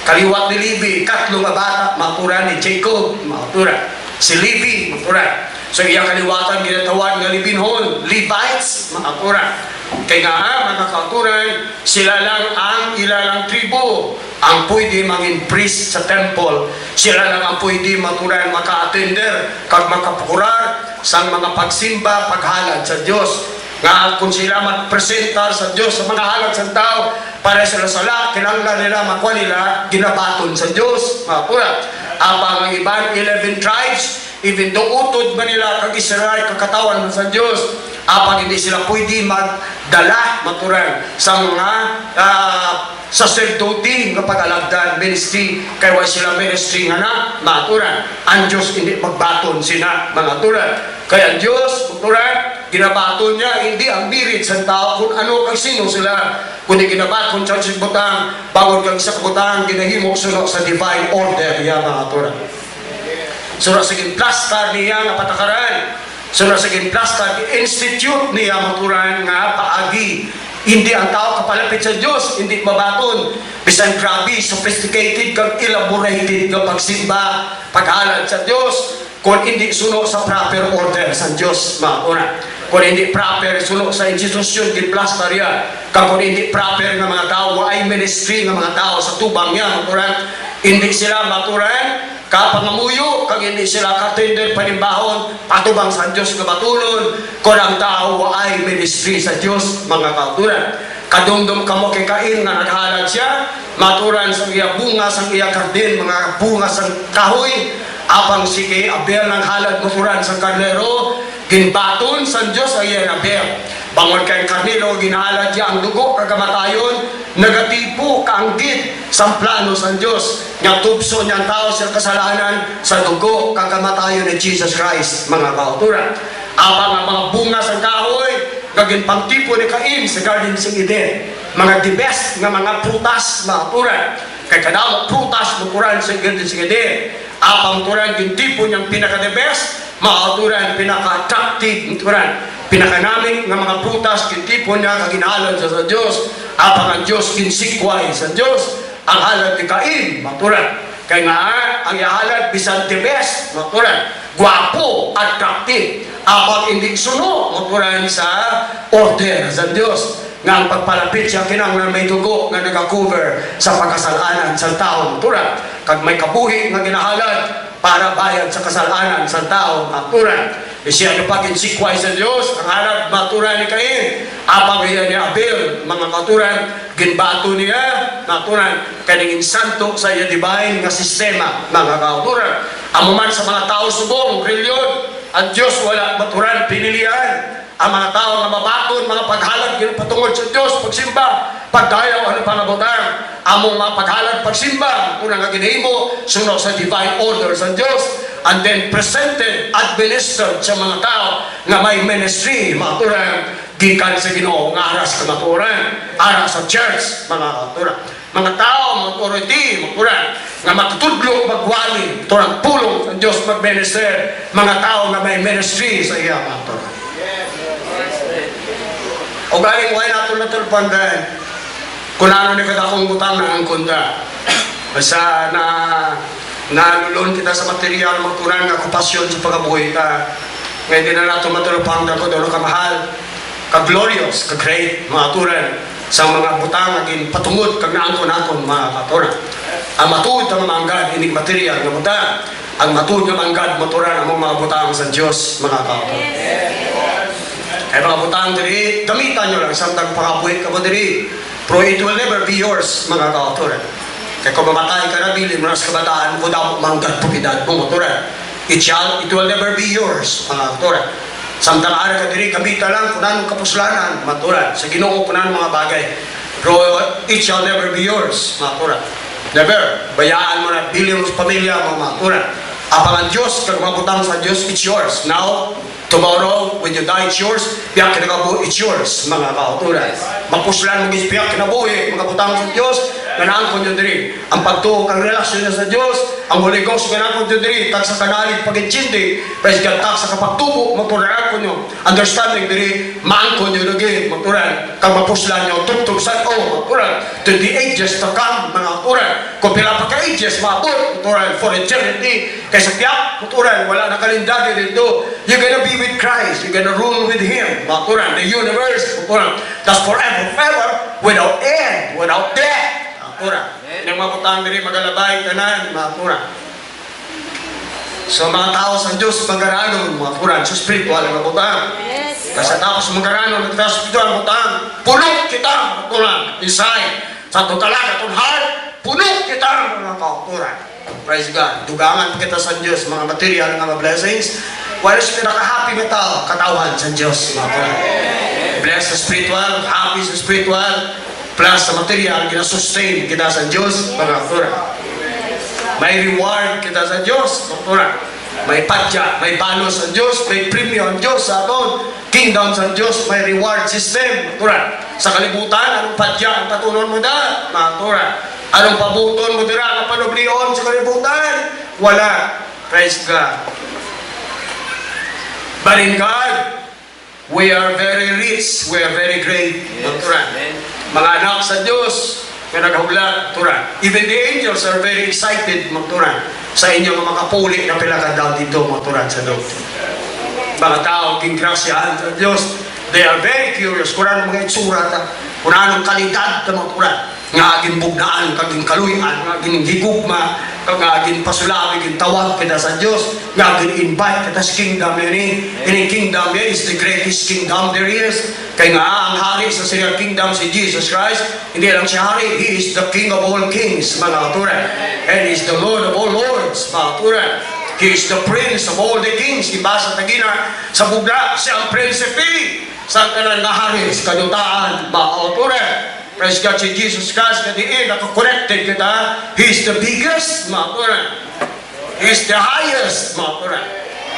Kaliwat ni Levi, katlong nga bata motura ni Jacob motura. Si Levi motura. So iya kaliwatan ginatawag nga Levinhon, Levites motura. Kaya nga, mga kauturan, sila lang ang ilang tribo ang pwede mangin priest sa temple. Sila lang ang pwede maturan maka-attender kag makapukurar sa mga pagsimba, paghalad sa Diyos. Nga kung sila magpresentar sa Diyos sa mga halad sa tao, para sila sala, kinanglan nila, makuha nila, ginabaton sa Diyos. Mga kauturan, ang ibang 11 tribes, even do utod ba nila kag Israel kakatawan sa Diyos, apang hindi sila pwede magdala maturan sa mga sacerdote nga pag-alagdan ministry kay wa sila ministry nga na maturan ang Diyos hindi magbaton sina mga turan kaya ang Diyos maturan ginabaton niya hindi ang birit sa tao kung ano kay sino sila kundi ginabaton siya sa butang bawod kang sa butang ginahimo sunod sa divine order niya mga turan. Sura sige plastar niya nga patakaran. Sura sige plastar institute niya maturan nga paagi. Hindi ang tao kapalapit sa Diyos, hindi mabaton. Bisan grabe, sophisticated kag elaborated nga pagsimba, paghalad sa Diyos, kung hindi suno sa proper order sa Diyos, maturan. Kung hindi proper suno sa institusyon gid plastar niya, kag kung hindi proper nga mga tao ay ministry nga mga tao sa tubang niya, maturan. Hindi sila maturan kapangamuyo kag hindi sila katender panimbahon patubang sa Dios nga batulon kon ang tao ay ministry sa Dios mga kauturan kadumdum kamo kay Kain nga naghalad siya maturan sa iya bunga sa iya garden mga bunga sa kahoy apang si kay Abel nang halad maturan sa karnero ginbaton sa Dios ay Abel bangon kay karnero ginhalad siya ang dugo kagamatayon negatibo kaanggit sa plano sa Diyos nga tubso niyang tao sa kasalanan sa dugo kagamatayon ni Jesus Christ mga kauturan apang ang mga bunga sa kahoy gagin pangtipo ni Cain sa garden sa Eden mga the best nga mga prutas mga kauturan kay kadamot prutas bukuran sa garden sa Eden apang turan gintipo niyang pinaka the best mga kauturan pinaka-attractive turan pinakanaming nga mga prutas kintipo niya kaginhalad sa Diyos apang ang Diyos kinsikway sa Diyos ang halad ni Cain maturan kaya nga ang ihalad bisan the best maturan gwapo attractive apang hindi suno maturan sa order sa Diyos nga ang pagpalapit siya kinanglan may dugo nga nag-cover sa pagkasalanan sa tao maturan kag may kabuhi nga ginahalad para bayad sa kasalanan sa tao maturan siya yung pag-insikway sa Diyos ang halad maturan ni Cain apang iya ni Abel mga katuran ginbato niya maturan kaningin santo sa iya divine nga sistema mga katuran amuman sa mga tao subong reliyon ang Diyos wala maturan pinilian ang mga tao nga mabaton mga paghalad patungod sa Diyos pagsimba pagdayaw ano panabotang among mga paghalad pagsimba unang nga ginahimo sunod sa divine order sa Diyos and then presented administered sa mga tao nga may ministry maturan gikan sa Ginoo nga aras ka maturan aras sa church mga maturan mga tao mga authority maturan nga matutudlo magwali turang pulong sa Diyos magminister mga tao nga may ministry sa iya maturan o galing why natul pandan kung ano ni kadakong utang na ang kunda basta na nalulon kita sa material magtunan nga kupasyon sa pagabuhay ka ngayon din na nato matulupang ko doon kamahal ka-glorious, ka-great mga turan sa mga butang aging patungod kag naangkon mga katuran ang matuod ang mga anggad hindi material nga butang ang matuod nga anggad maturan ang mga butang sa Diyos mga katuran ay mga butang diri gamitan nyo lang samtang pakabuhit ka mo diri pero it will never be yours mga kauturan kaya kung mamatay ka na bilin mo sa kabataan kung dapat manggad pukidad mo kauturan it will never be yours mga kauturan samtang ara ka diri gamitan lang kung anong kapuslanan mga kauturan sa Ginoo kung anong mga bagay pero it shall never be yours mga kauturan never bayaan mo na bilin mo sa pamilya mga kauturan apang ang Diyos kag mabutang sa Diyos it's yours now tomorrow when you die it's yours biyak kinagabu it's yours mga kauturan mapuslan mo gispiyak kinabuhi, mga butang sa Dios, ganahan ko nyo diri. Ang pagtuo kang relasyon na sa Dios, ang Holy Ghost ganahan ko nyo diri, tag sa kanalig pag-intindi, praise God, tag sa kapagtubo, magturan ko nyo, understanding diri, maan ko nyo lagi, magturan, kang mapuslan nyo, tugtog sa magturan, to the ages to come, mga magturan, kung pila pa ka ages, maabot, magturan, for eternity, kaysa piyak, magturan, wala na kalindagi dito, you're gonna be with Christ, you're gonna rule with Him, magturan, the universe, magturan, that's forever, forever, without end, without death, magturan, yung mga putang diri, magalabay, kanan, magturan. So mga tao sa Diyos, magaranon, mga puran, sa spiritual, mga putang. Kasi tapos magaranon, sa spiritual, putang, punok kita, mga puran, inside, sa itong talaga, itong heart, punok kita, mga puran. Praise God. Dugangan kita sa Diyos, mga material, mga blessings. Wala siya pinaka-happy na tao, katawan sa Diyos, mga puran. Blessed sa spiritual, happy sa spiritual, plus sa material, gina-sustain kita sa Diyos, mga puran. May reward kita sa Diyos, doktora. May padya, may balos sa Diyos, may premium ang Diyos sa aton. Kingdom sa Diyos, may reward system, doktora. Sa kalibutan, anong padya ang tatunon mo na, doktora? Anong pabuton mo dira ang panublion sa kalibutan? Wala. Praise God. But in God, we are very rich, we are very great, doktora. Mga anak sa Diyos, kaya naghaulat, turan. Even the angels are very excited, magturan, sa inyong mga kapuli na pilakad daw dito, magturan sa Diyos. Mga tao, kingkrasyahan sa Diyos, they are very curious. Kung anong mga itsura, kung anong kalidad na magturan, nga aging bugnaan, kaging kaluyan, nga aging higugma, nga aging pasulabi, aging tawag kita sa Diyos, nga aging invite kita sa kingdom yun. And in kingdom yun is the greatest kingdom there is. Kaya nga, ang hari sa siyang kingdom si Jesus Christ, hindi lang siya hari, He is the King of all kings, mga katuran. And He is the Lord of all lords, mga katuran. He is the Prince of all the kings. Iba sa tagina, sa bugla, siya ang prinsipe. Sa kanan na hari, sa kadutaan, mga katuran. Praise God, si Jesus Christ, na diin, nakakonected kita. He is the biggest, mga katuran. He is the highest, mga katuran.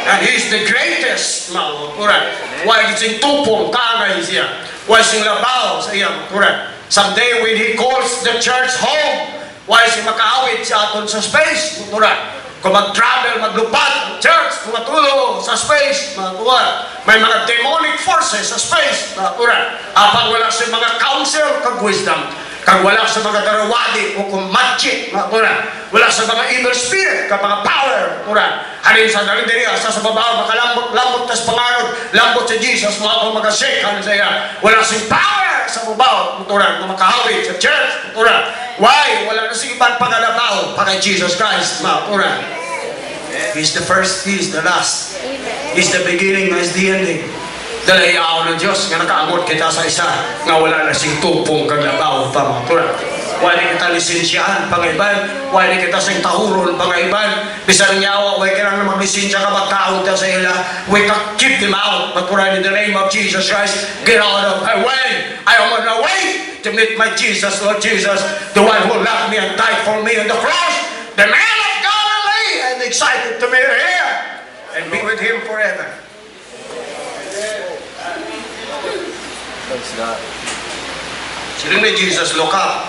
And He is the greatest, mga katuran. Why sing tupong kagay siya. Why sing labaw sa iya, mga katuran. Someday when He calls the church home, why sing makaawit sa aton sa space, mga katuran. Kung mag-travel, maglupad ang church, kung matulog sa space, mga katuran. May mga demonic forces sa space, mga katuran. Apang wala sa mga counsel kag wisdom. Kag wala sa mga darawadi o kung magic, mga katuran. Wala sa mga evil spirit, kag mga power, mga katuran. Hanin sa dalindiri, asa sa babaw, makalambot tas pangarod, lambot sa Jesus, mga kong mag-shake sa iya. Wala sa power sa babaw, mga katuran, na makahawid sa church, mga katuran. Why? Wala na sa ibang pagalabaw pa kay Jesus Christ, mga katuran. He's the first, He's the last. He's the beginning, He's the ending. Dalayaw ng Diyos nga nakaamot kita sa isa nga wala na sing tupong kaglabaw pa, mga katuran. Wala kita lisensyahan pangaiban, wala kita sing tahuron pangaiban. Bisan nyawa, wala ka lang na maglisensya ka magkaon ta sa ila. We can keep them out, mga katuran, in the name of Jesus Christ. Get out of my way. I am on the way to meet my Jesus, Lord Jesus, the one who loved me and died for me on the cross, the man of Galilee, and excited to be here and be with Him forever. Praise God. Sino ni Jesus, look up.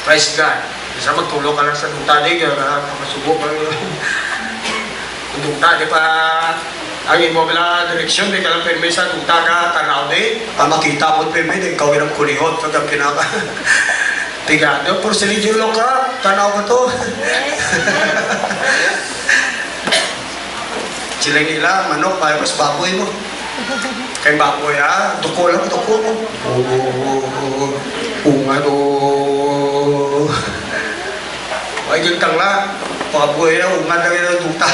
Praise God. Isa magtulog ka lang sa dungtadi, masubok ka. Kung dungtadi pa, ang imo bila direksyon, di ka lang pirmi sa dungtaga, tanaw di. Makita mo pirmi, di ikaw irang kulihot, pag ang pinaka. Tigado, por siligyo look up, tanaw ko to. Sila nila, manok, mas baboy mo. Kay baboy ha, duko lang, duko mo. Unga do. Ay, yung tangla, baboy na, unga na rin ang duta.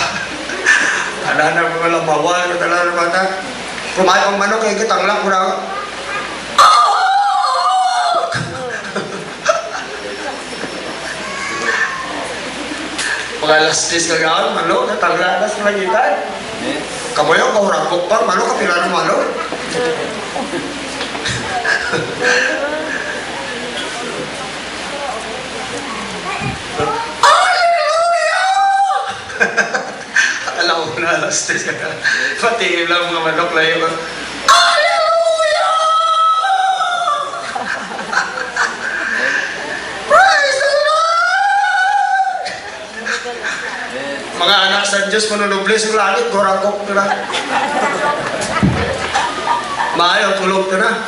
Ala na mga lamawal, ala na bata. Kumain ang manok, ay kitangla, kurang. Mga lastis ka gawin, manok, natangla na sa langitan. Kamu yang kau rampok pak, malu kepilan malu. Haleluya! Alam mo na alas tres ka. Pati lang mga manok na yun. Haleluya! Mga anak sa Diyos, manunuble sa langit, gorakok na. Maayo, tulog na.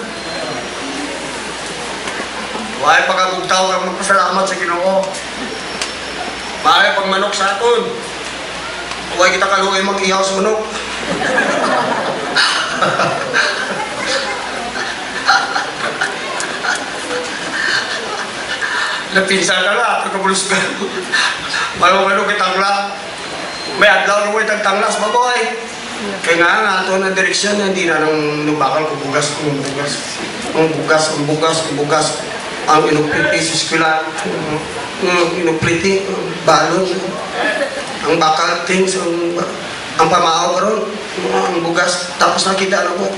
Huwag pagkagugtaw kang magpasalamat sa Ginoo. Maayo pag manok sa aton. Huwag kita kaluoy mag-ihaw sa manok. Napinsa ka na, pagkabulus ka. Malo-malo kitang la. May adlaw na mo itang tanglas, baboy. Kaya nga ito na direksyon, hindi na nang nubakal kung bugas. Ang inupliti sa eskwela. Inupliti, balon. Ang bakal things, ang pamaaw karon, ang bugas. Tapos nakita na po,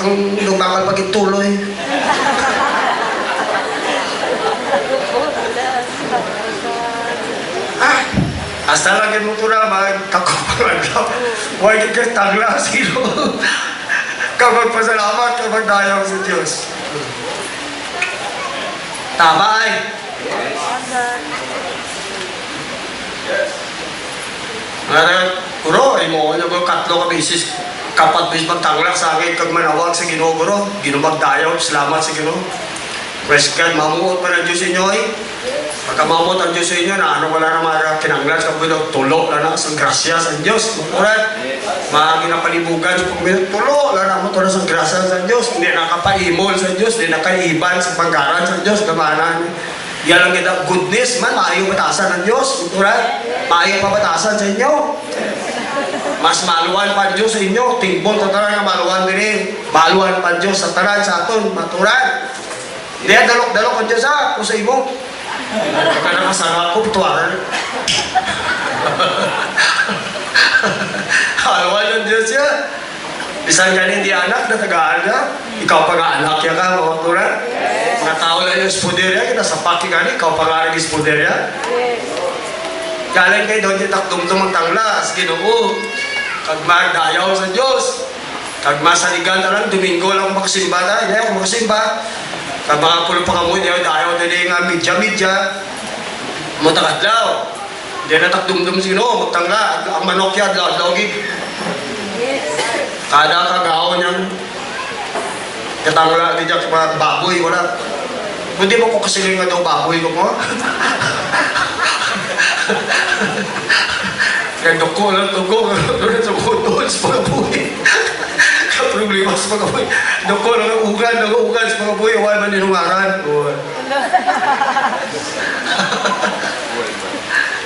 ang nubakal pagituloy. Hasta lagi mo ito na magkakapagalaw. Huwag ka tangla, sino? Kapag pasalamat, kapag dayaw sa Diyos. Tama ay? Guro, ay mo ko katlo ka bisis. Kapat bis magtangla sa akin, kag manawag sa Ginoo, guro. Ginumagdayaw, salamat sa Ginoo. Praise God, mamuot pa ng Diyos inyo ay. Pagka mamot ang Diyos sa inyo na ano wala na mga kinanglan sa pagbinog, tulo na sa grasya sa Diyos. Makurat, mga ginapalibugan sa pagbinog, tulo na mo ito na sa grasya sa Diyos. Hindi nakapaimol sa Diyos, hindi nakaiban sa panggaran sa Diyos, kamanan. Yan lang kita, goodness man, maayo batasan ng Diyos. Makurat, maayo pabatasan sa inyo. Mas maluwan pa ang Diyos sa inyo, tingbong tataran nga maluwan din. Maluwan pa ang Diyos sa taran sa aton, maturan. Hindi, dalok-dalok ang Diyos ha, kung sa imo. Baka nakasarap ko, tuwaran. Halawan ng Diyos yan. Bisan ka hindi anak na taga-anak, ikaw pa nga anak ya ka, mga turan. Mga tao lang yung spoderya, kinasapaki ka ni, ikaw pa nga rin yung spoderya. Galing kayo doon, titakdum-tum ang tanglas, Ginoo. Kag magdayaw sa Diyos. Kag masaligan na lang, Domingo lang makasimba na, hindi ako makasimba. Kag mga pulo pa kamoy, dayaw na nga midya-midya. Matakadlaw. Hindi na takdum-dum sino, magtangla. Ang manok yan, adlaw-adlaw-gig. Kada kagaon yan. Katangla, hindi dyan mga baboy, wala. Hindi mo ko kasiling nga daw baboy ko mo. Kaya duko lang, duko. Doon sa doon sa mga buhay. Problema sa mga buhay. Duko lang ang ugan sa mga buhay. Huwag man ninungaran.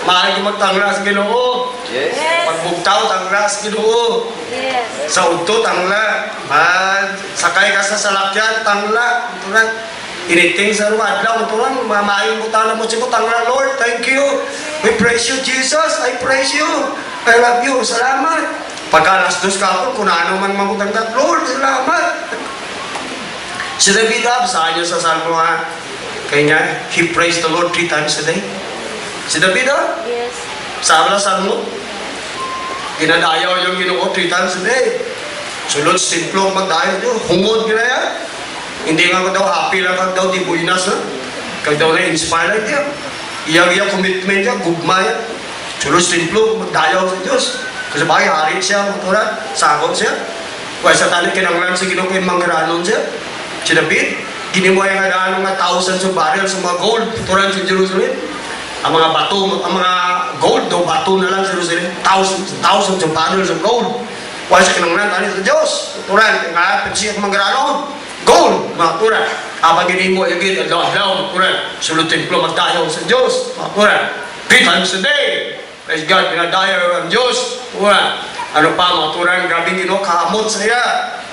Mahal ko magtangla sa Ginoo. Yes. Pagbugtaw, tangla sa Ginoo. Yes. Sa udto, tangla. Mahal, sakay ka sa salakyan, tangla. Turan. Initing sa rumadlaw, turan. Mamayong butana mo siya ko, tangla, Lord. Thank you. We praise you, Jesus. I praise you. I love you. Salamat. Pagka alas dos ka ako, kung ano man mamutanggat, Lord, salamat. Si David, sa kanya sa Salmo, kanya, he praised the Lord 3 times a day. Si David, Yes. sa Salmo, ginadayaw yung Ginoo 3 times a day. Sulod, simplong magdayaw niyo. Hungod ginaya. Hindi nga ko daw, happy lang kag daw, di buinas na. Kag daw na-inspire niya. Iyang commitment niya, gugma niya. Sulod, simplong magdayaw sa Diyos. Kasi bakit harit siya, maturan, sagot siya. Kaya sa tali kinanglan sa Ginoo kay manggaranon siya. Si David, ginimuhay nga daan ng thousands of barrels sa mga gold, maturan sa Jerusalem. Ang mga bato, ang mga gold, daw bato na lang sa Jerusalem. Thousands of barrels of gold. Kaya sa kinanglan, tali sa Diyos. Maturan, nga, siya manggaranon. Gold, maturan. Habang ginimo, yung adlaw-adlaw, maturan. Sulod templo, magtayaw sa Diyos. Maturan. 3 times a day. Praise God, pinadayaw ang Diyos. Una, ano pa, mga turan, grabe Ginoo, kaamot sa iya.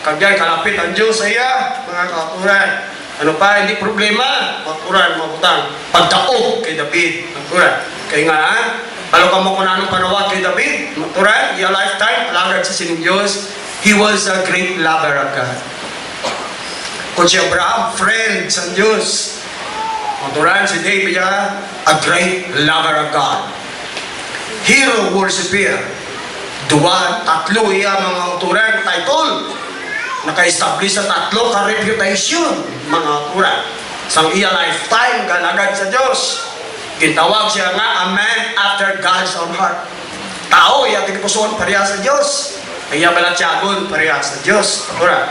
Kagyan, kalapit ang Diyos sa iya, mga katuran. Ano pa, hindi problema. Mga turan, mga butang. Pagdaog kay David, mga turan. Kaya nga, palo ka mo kung anong panawag kay David, mga turan, your lifetime, alagad sa sining Diyos. He was a great lover of God. Kung si Abraham, friend sa Diyos. Mga turan, si David, a great lover of God. Hero worshiper. Duwa, tatlo iya mga uturan title. Naka-establish sa tatlo ka reputation mga uturan. Sang iya lifetime galagad sa Diyos. Gitawag siya nga a man after God's own heart. tao, iya tigipuson pareha sa Diyos. Iya balatyagon pareha sa Diyos. Maturan.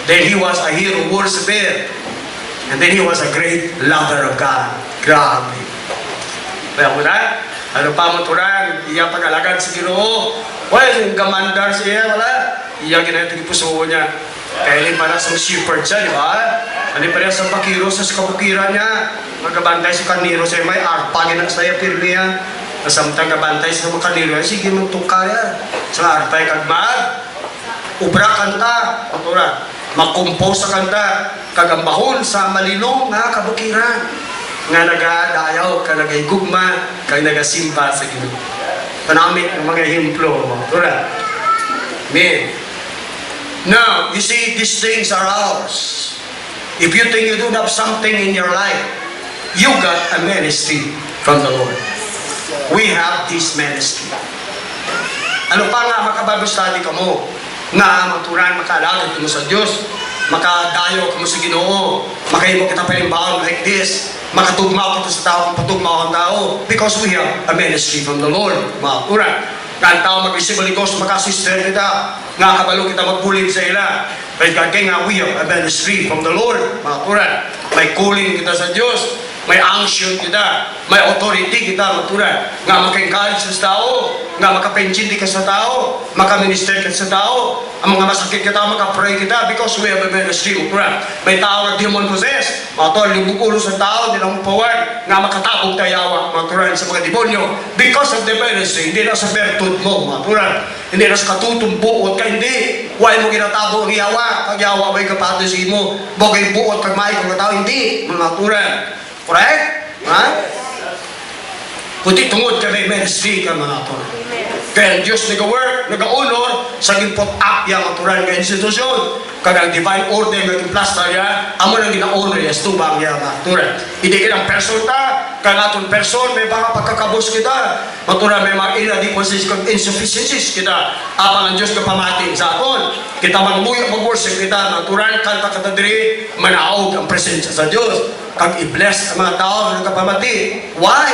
Then he was a hero worshiper. And then he was a great lover of God. Grabe. Kaya mo na, ano pa maturan, iya pag-alagad sa Ginoo. Well, yung gamandar siya, wala. Iya ginatong puso niya. Kaya hindi para sa shepherd siya, di ba? Hindi para sa pakiro sa kabukiran niya. Magkabantay sa kaniro siya, may arpa gina saya pirmi yan. Kasamtang kabantay sa mga kaniro, sige magtukar yan. Sa arpa yung kagmag, ubra kanta, maturan. Mag-compose sa kanta, kagambahon sa malinong nga kabukiran. Nga nagadayaw, ka nagaigugma, ka nagasimba sa Ginoo. Panamit ng mga himplo, maturan. Amen. Now, you see, these things are ours. If you think you don't have something in your life, you got a ministry from the Lord. We have this ministry. Ano pa nga makabible study ka mo? Nga maturan, makaalagad mo sa Diyos, makadayo ka mo sa Ginoo, makahimo kita palimbaon like this, makatugmaw kita sa tao, patugmaw ang tao, because we have a ministry from the Lord. Maturan. Ang tao mag-isip balikos, makasister kita, nga kabalo kita magpulin sa ila. But God, kaya nga we have a ministry from the Lord. Maturan. May calling kita sa Diyos, may unction kita, may authority kita, maturan. Nga maka-encourage sa tao, nga makapenchindi ka sa tao, maka-minister ka sa tao, ang mga masakit kita, maka-pray kita, because we have a ministry, maturan. May tao na demon possess, maturan, libukulo sa tao, nilang pawag, nga makatabog tayawa, maturan, sa mga demonyo, because of the ministry, hindi na sa bertud mo, maturan. Hindi na sa katutumbuot ka, hindi. Huwag mo ginatabo ang yawa, pag yawa may kapatusin mo, bagay buot, pag may kong tao, hindi, mga maturan. Correct? Ha? Kundi tungod ka may ministry ka mga ito. Kaya ang Diyos nag-work, nag-honor sa gimpot up yung maturan ng institusyon. Kaya ang divine order ng plaster ya, amo nang gina-honor ya, stubang ya maturan. Hindi ilang person ta, kaya natin person, may baka pagkakabos kita. Maturan may mga inadequacies kung insufficiencies kita. Apang ang Diyos ka pamating sa aton. Kita magmuya, mag-worship kita, maturan, kanta katadiri, manaog ang presensya sa Diyos. Kag i-bless ang mga tao na nagkapamati. Why?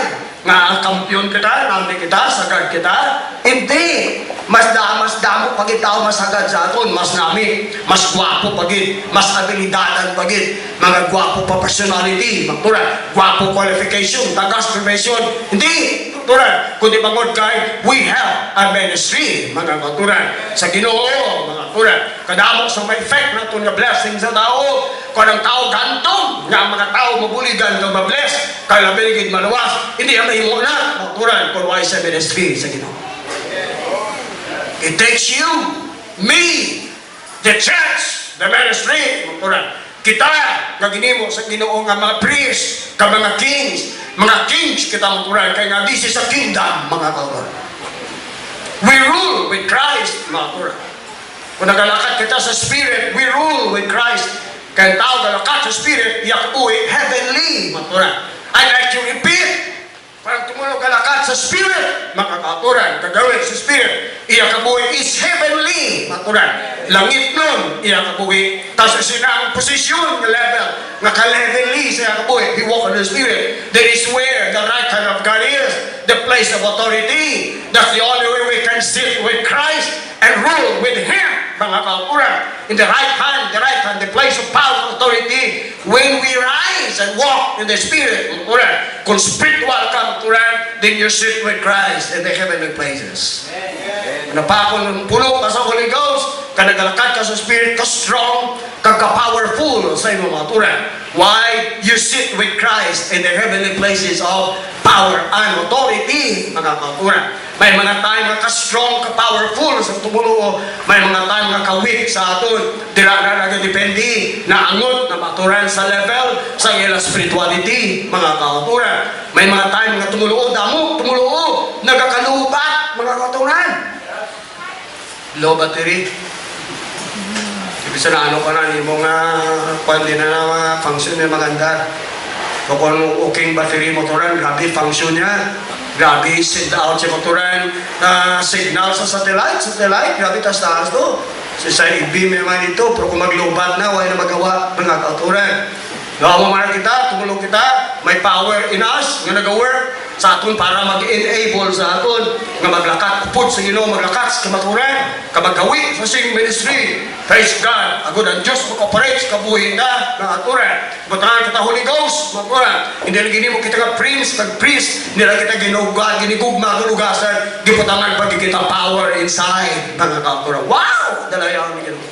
Nga kampiyon kita, namin kita, sagad kita. Hindi. Mas damo pagit tao masagad sa aton, mas nami, mas gwapo pagit, mas abilidadan pagit, mga gwapo pa personality, magtura, gwapo qualification, tagas profession. Hindi. Magtura, kundi bangod kay, we have a ministry, mga magtura, sa Ginoo, mga magtura. Kadamo sa may effect na ito nga blessing sa tao, kung ang tao gantong, nga mga tao mabuligan ng mabless, kaya biligid maluwas, hindi ang mahimo na, magtura, kung why sa ministry sa Ginoo. It takes you, me, the church, the ministry, magtura. Kita, nga ginimo sa Ginoo nga mga priests, ka mga kings kita magtura, kaya nga this is a kingdom, mga kauron. We rule with Christ, mga kauron. Kung nagalakad kita sa Spirit, we rule with Christ. Kaya tao galakad sa Spirit, iyak uwi, heavenly, mga kauron. I'd like to repeat, parang tumulong galakad sa Spirit, mga kauron, kagawin sa Spirit, iyak kabuhi is heavenly, mga kauron. Langit nun, iyak kabuhi. Tapos sinang posisyon, level, nga ka-levelly sa iyak kabuhi, he walk on the Spirit. That is where the right hand of God is, the place of authority. That's the only way we can sit with Christ and rule with Him, mga kauron. In the right hand, the place of power and authority, when we rise and walk in the Spirit, mga kauron, kung spiritual ka, mga kauron, then you sit with Christ in the heavenly places. Ano pa kung puno ka sa Holy Ghost, kanagalakad ka sa Spirit, ka-strong, ka-powerful sa iyong mga turan. Why? You sit with Christ in the heavenly places of power and authority, mga kauturan. May mga time nga ka-strong, ka-powerful sa tumulo. May mga time nga ka-weak sa aton. Dira na nagadepende na angot na maturan sa level sa iyong spirituality, mga kauturan. May mga time nga tumulo, damo, tumulo, nagakalubat, mga kauturan. Low battery. Ibig sa ano ka na, yung mga pwede na mga function na maganda. Kung okay battery motoran, grabe function niya. Grabe send out sa motoran. Signal sa satellite, grabe taas-taas to. Sa i-beam naman ito, pero kung maglobat na, wala na magawa mga kauturan. Gawa mo man kita, tumulong kita, may power in us, nga nag-work. sa aton para mag-enable sa aton nga maglakat upod sa Ginoo, maglakat sa kamaturan, kamagawi sa sing ministry. Praise God. Agud ang Dios mag-operate sa kabuhi na nga aturan. Butangan kita Holy Ghost, maturan. Hindi lang gini mo kita nga prince, nag-priest, hindi lang kita ginugad, ginigugma, ginugasan, gibutangan pag kita power inside. Mga katuran. Wow! Dalayaw ni Ginoo.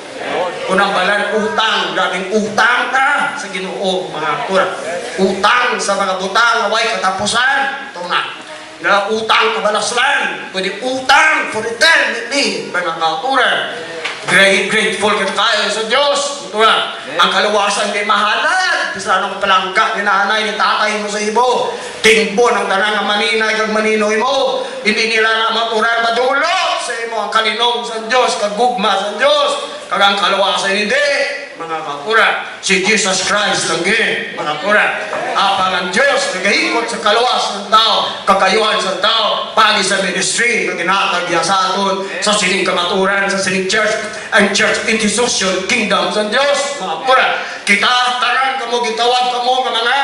Unang balan, utang. Daming utang ka sa Ginoo, mga tura. Utang sa mga butang, away katapusan. Ito na. Na utang kabalaslan. Pwede utang for eternity, mga tura. Grateful ka tayo sa Diyos. Ito na. Ang kaluwasan kay mahalad. Bisa nang palangga ni nanay, ni tatay mo sa ibo. Tingbo ng tanang nga maninay kag maninoy mo. Hindi nila na maturan madulot sa imo ang kalinong sa Diyos, kagugma sa Diyos. Kagang kaluwasan hindi, mga kapura. Si Jesus Christ lang yun, mga kapura. Apang ang Diyos, nagahikot sa kaluwasan ng tao, kakayuhan sa tao, pagi sa ministry, na ginatagya sa aton, sa sining kamaturan, sa sining church, ang church institution, kingdom sa Diyos, mga kapura. Kita, tarang kamo, gitawag kamo, nga mga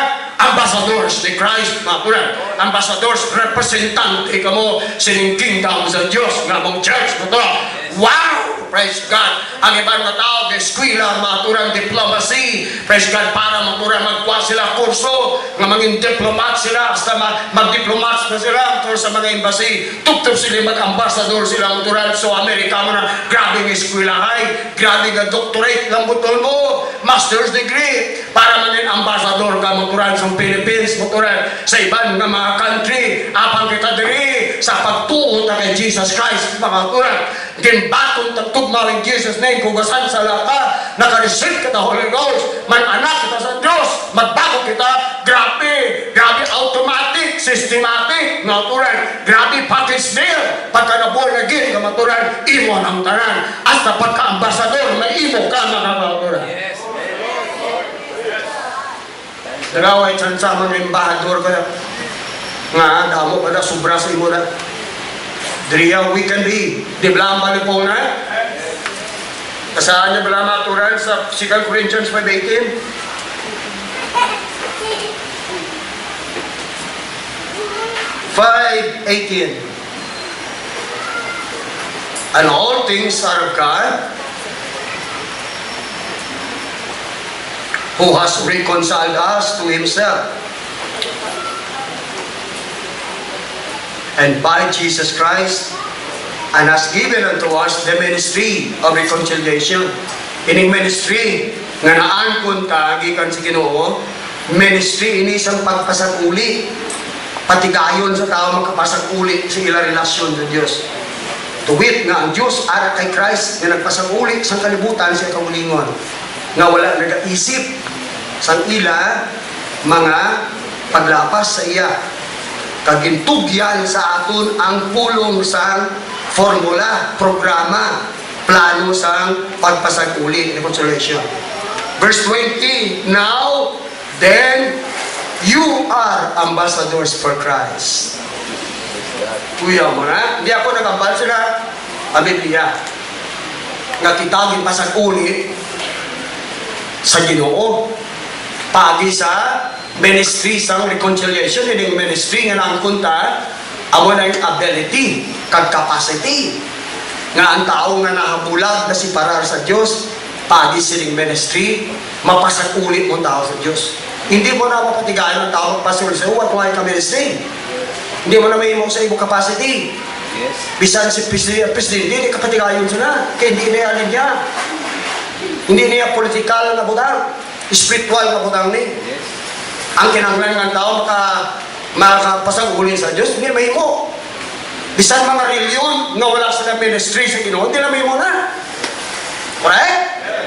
ambassadors ni Christ, mga kapura. Ambassadors, representante kamo, sining kingdom sa Diyos, nga mong church, mga kapura. Wow! Praise God. Ang ibang mga tao, eskwela, maturang diplomacy. Praise God, para maturang magkuha sila kurso, nga maging diplomat sila, hasta mag-diplomat na sila, matur sa mga embassy. Tup-tup sila mag-ambassador sila, maturang so Amerika mo na, grabe ng eskwelahay, grabe ng doctorate lang butol mo, master's degree, para maging ambassador ka, maturang sa Philippines, maturang sa ibang nga mga country, apang kita diri, sa pagtuot na kay Jesus Christ, mga maturang, ginbaton tagtugma ng Jesus name, kugasan sa laka, nakareceive kita Holy Ghost, man anak kita sa Diyos, magbago kita, grabe, automatic, systematic, natural, grabe package deal, pagka na-born again, kamaturan, imo ng tanan, hasta pagka-ambasador, may imo ka, mga kamaturan. Yes. Daraway, tsansa mga embahador ka, nga, damo ka na, sobra sa imo na, Dria, we can be. Di ba ang malipunan? Kasaan niya ba maturan sa 2 Corinthians 5:18? And all things are of God, who has reconciled us to Himself, and by Jesus Christ, and has given unto us the ministry of reconciliation. Ining ministry nga naangkon ta gikan sa Ginoo, ministry ini isang pagpasag-uli, patigayon sa tao magkapasag-uli sa ila relasyon sa Dios. Tuwit nga ang Dios ara kay Christ nga nagpasag-uli sa kalibutan sa kaulingon, nga wala nagaisip sa ila mga paglapas sa iya. Kagintugyan sa aton ang pulong sa formula, programa, plano sa pagpasag-uli, reconciliation. Verse 20, now, then, you are ambassadors for Christ. Kuya mo na, hindi ako nag-ambal sila, ang Biblia. Nga kitagin pasag-uli sa Ginoo, pagi sa ministry sang reconciliation, yung ministry nga nangkunta, amo na yung ability, kag capacity, nga ang tao nga nahabulag na si parar sa Diyos, pagi siling ministry, mapasag-ulit mo tao sa Diyos. Hindi mo na mapatigayan ng tao magpasuri sa uwat kung ay ka ministry. Hindi mo na may mo sa ibong capacity. Yes. Bisan si Presidente, hindi kapatigayon sila, kaya hindi na niya. Hindi niya political na butang, spiritual na butang ni. Yes. Ang kinanglan ng tao makapasag-uli sa Diyos, hindi na may mo. Bisan mga reliyon na wala sila ministry sa Ginoo, hindi na may mo na. Correct?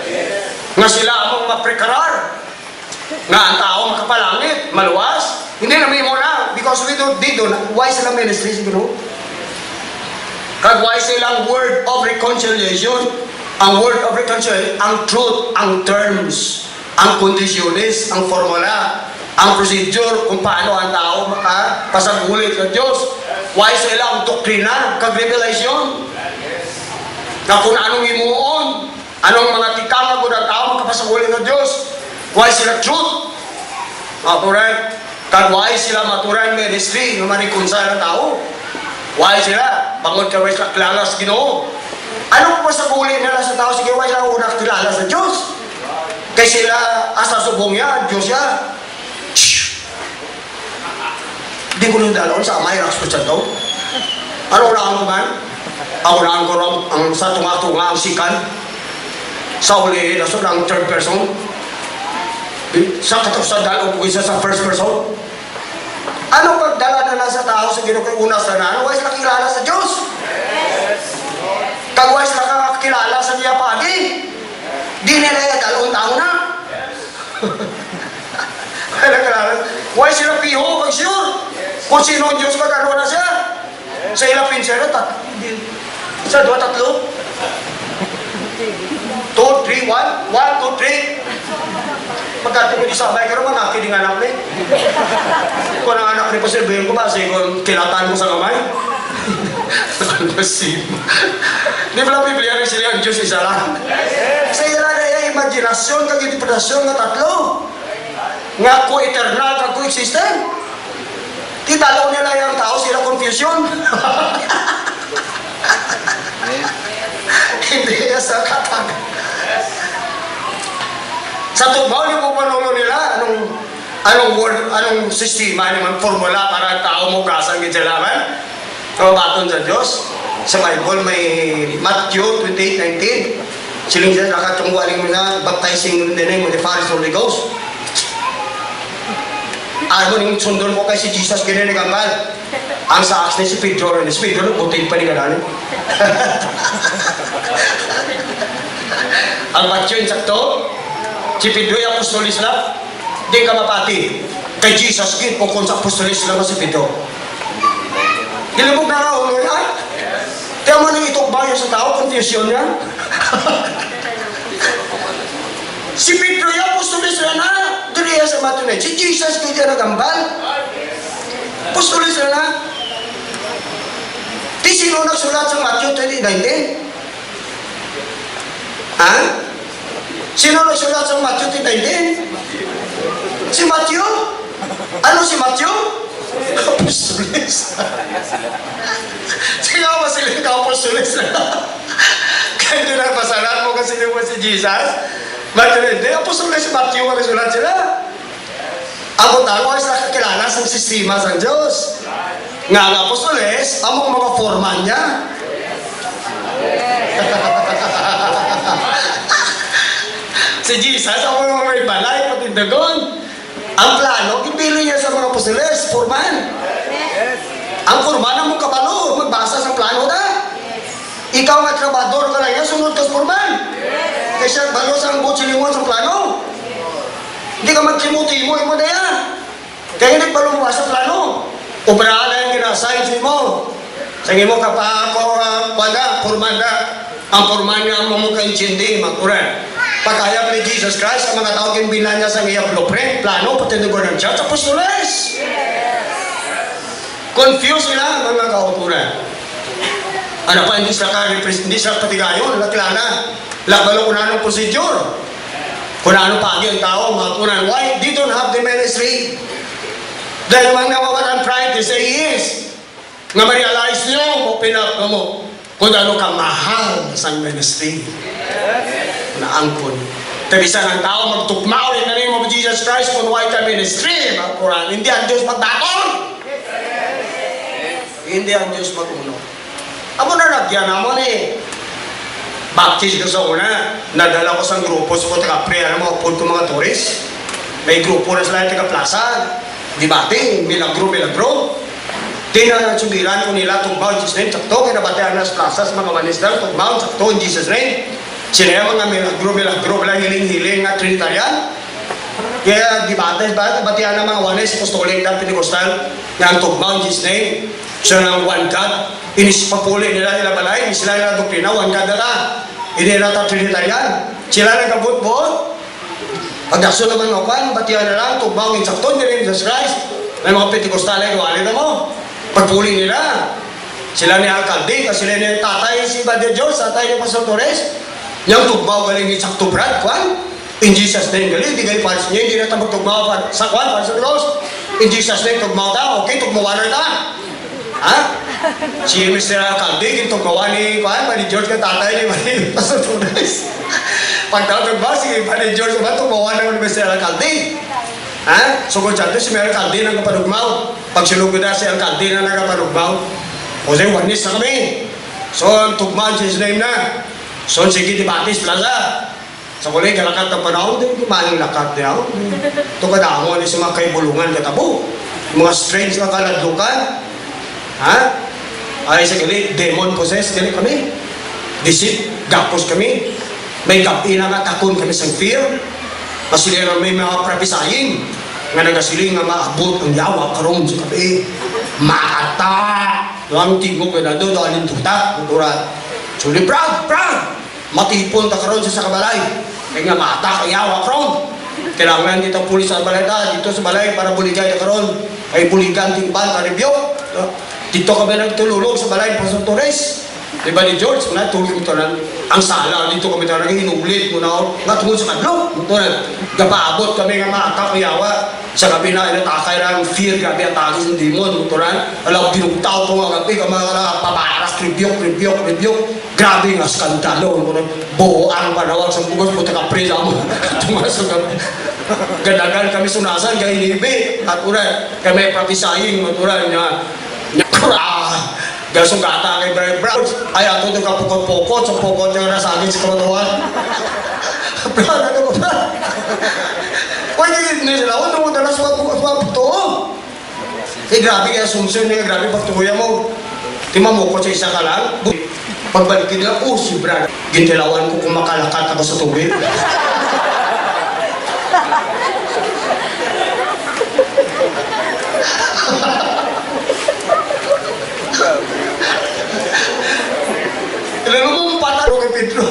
Yes. Nga sila among maprekarar. Nga ang tao makapalangit, maluwas, hindi na may mo na. Because we don't, why sila ministry sa Ginoo? Kag why silang word of reconciliation? Ang word of reconciliation, ang truth, ang terms, ang kondisyones, ang formula, ang procedure kung paano ang tao makapasag-ulit sa Diyos. Why sila ang doktrina, kag-revelation? Na kung anong imuon, anong mga tikama kung ang tao makapasag-ulit sa Diyos. Why sila truth? Alright? Kag why sila maturan ministry nga manikunsa ng tao? Why sila? Bangod ka why sila kilala sa Ginoo? Ano po sa guli nila sa tao? Sige, why sila una kilala sa Diyos? Kaya sila asa subong niya, Diyos niya. Di ko nung dalawin sa amay raks ko siya to. Ano unahan ko man? Ako unahan ko ang sa tunga-tunga ang sikan. Sa uli, naso ng third person. Sa katusan dalawin ko isa sa first person. Ano pagdala na lang sa tao sa Ginoo kay una sa na? Ano why sila kilala sa Diyos? Kag why sila kakilala sa niya pagi? Di nila yung dalawang tao na. Why sila piho? Kag sure? Kung sino ang Diyos magkaroon na siya? Sa ilang pinsero, sa 2, 3. 2, 3, 1, 1, 2, 3. Pagkati mo di sabay ka naman, nakinig anak ni. Kung ang anak ni pasilbihin ko ba, sige kung kilatan mo sa kamay. Di ba lang Biblia rin sila ang Diyos isa lang? Sa ila na yung imaginasyon, kag interpretasyon nga tatlo. Nga ko eternal, kag ko existent. Di talo nila yung tao, sila confusion. Hindi niya sa katag. Sa tugbaw niyo po panulo nila, anong word, anong sistema, anong formula para tao mo kasang gitsalaman? Kabaton sa Diyos. Sa Bible may Matthew 28:19. Siling siya nakatungwaling mo na baptizing in the name of the Father and Holy Ghost. Ano ning sundon mo kay si Jesus ginagamal? Ang sa action ni si Pedro, ni si Pedro butil pa ni kanani. Ang Matthew insakto, si Pedro yung apostolis lang, di ka mapati. Kay Jesus gid po kung sa apostolis lang si Pedro. Dilibog na nga ulo yan. Kaya mo nang itugbayo sa tao, confusion yan. Si Pedro yung apostolis na diriya sa matunay. Si Jesus kaya dyan nagambal. Apostolis na. Di sino nagsulat sa Matthew 20:19? Ha? Sino nagsulat sa Matthew 20:19? Si Matthew? Ano si Matthew? Apostolis. Sige ako masiling ka apostolis na. Kaya doon ang pasalat mo kasi naman si Jesus. Matthew, hindi. Apostolis si Matthew ang nagsulat sila. Ang talo ay sila kakilala sa sistema sa Diyos. Nga ang apostolis, among mga forman niya. Si Jesus, ang mga may balay, patindagon. Ang plano, ipili niya sa mga apostoles, forman. Ang forman ang mong kabalo, magbasa sa plano na. Ikaw nga trabador ka lang yan, sunod ka sa forman. Kasi balo sa ang butsilingon sa plano. Hindi ka magtimo-timo, imo na yan. Kaya hindi pa lumabas sa plano. Obrahan na yung ginasign sa mo. Sa mo ka pa ako, forman na. Ang forman nga ang mamukha-intindi, magkuran. Pagkayap ni Jesus Christ, ang mga tao kinbilan niya sa iyang blueprint, plano, patinugon ng church, apostoles. Confused sila, mga kauturan. Ano pa, hindi sila patigayon, nakilala. Labalo kung anong procedure. Kung anong pagi ang tao, mga kunan. Why? They don't have the ministry. Dahil mga what I'm trying to say is, nga ma-realize nyo, open up mo, kung ano ka mahal sa ministry. Naangkon. Tabisan ang tao magtukmao in the name of Jesus Christ kung why ka ministry, mga kunan. Hindi ang Diyos magdakon. Hindi ang Diyos mag-uno. Amo na nagyan naman eh. Baptist ko sa una, nadala ko sa grupo sa taga-prayer ng mga punto mga tourist. May grupo na sila yung taga-plaza. Debate, milagro. Tingnan ang sumiran ko nila tugbaw in Jesus' name. Sakto, kinabatean na sa plaza sa mga manistar. Tugbaw, sakto in Jesus' name. Sila yung mga milagro, walang hiling-hiling na Trinitarian. Kaya debate, batean ng mga wanes, apostolic na Pentecostal, na ang tugbaw in Jesus' name. So ng one God, inisipapuli nila balay, sila nila doktrina, one God na. Hindi na ito Trinitarian. Sila nagkabut-bot. Pagdaso naman mo kan, batihan na lang, tugbaw in sakto, ni Jesus Christ. May mga Pentecostal ay gawali na mo. Pagpuli nila. Sila ni Alcalde, kasi sila ni tatay, si Badia Diyos, tatay ni Pastor Torres. Yung tugbaw galing in sakto brad, kwan. In Jesus' name galing, di kayo palis niya, hindi na tabag tugbaw sa kwan, Pastor Torres. In Jesus name, tugmaw ta, okay, tugmawanan ta. Ha? Si Mr. Alcalde, tugmawan ni George ka tatay ni Pastor Torres. Pagtawag ba, si George ba, tugmawan naman ni Mr. Alcalde. Ha? So kung dyan si Mr. Alcalde na kapanugmaw. Pag silugod na si Alcalde na nakapanugmaw. O say, wanis na kami. So, ang tugmaan Jesus name na. So, sige, di Batis Plaza. Sa kulay, kalakat ng panahon, di kumaling lakat niya. Ito ka na ni sa mga kaibulungan katabo. Mga strange na kaladlukan. Ha? Ay, sa gali, demon possessed gali kami. Deceit, gapos kami. May kapina nga takon kami sa fear. Masilera may mga prapisayin. Nga nagasiling nga maabot ang yawa karon sa kapi. Mata! Ang tingog na doon, alin tuta, naturat. Suli, proud! Matipon ta karon sa kabalay. Kaya nga mata kayawa karon. Kailangan dito pulis sa balay dito sa balay para buligay na karon. Ay buligan tingban karibyo. Dito kami nagtululog sa balay Pastor Torres. Diba ni George, tulog ito na ang sala dito kami talaga inulit mo na nga tungod sa kadlok. Ito na, gapaabot kami nga mata kayawa. Sa gabi na inatakay na ang fear, gabi atake ng demon. Ito na, alam, binugtaw ko nga gabi, ka mga pabaras, kribyok. Grabe nga skandalo. Buo ang panawag sa bugos, puta ka presa mo. Tumasok kami. Ganagan kami sunasan, kaya inibi. At una, kami praktisaying, maturan niya. Gasong gata kay Brian Brown. Ay, ato ito ka pukot-pukot. Sa pukot niya nasa akin sa katawan. Brown, ano ko ba? Uy, hindi sila. Ano mo na sa pagputo? Eh, grabe kaya sumsun niya. Grabe pagtuya mo. Tima mo ko sa isa ka lang. Pagbalikin nila, si Brad. Gintilawan ko kung makalakat ako sa tubig. Ilan mo pataro kay Pedro?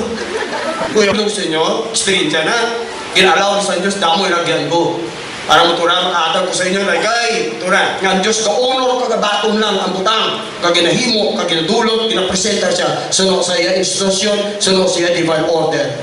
Kuya mo sa inyo, experience na. Ginalaw sa Diyos, damo ilagyan ko. Para matura makatag ko sa inyo, lagay, matura. Nga Diyos, kaunor kagabaton lang ang butang. Kaginahimo, kaginadulot, ginapresenta siya. Suno sa iya institusyon, suno sa iya divine order.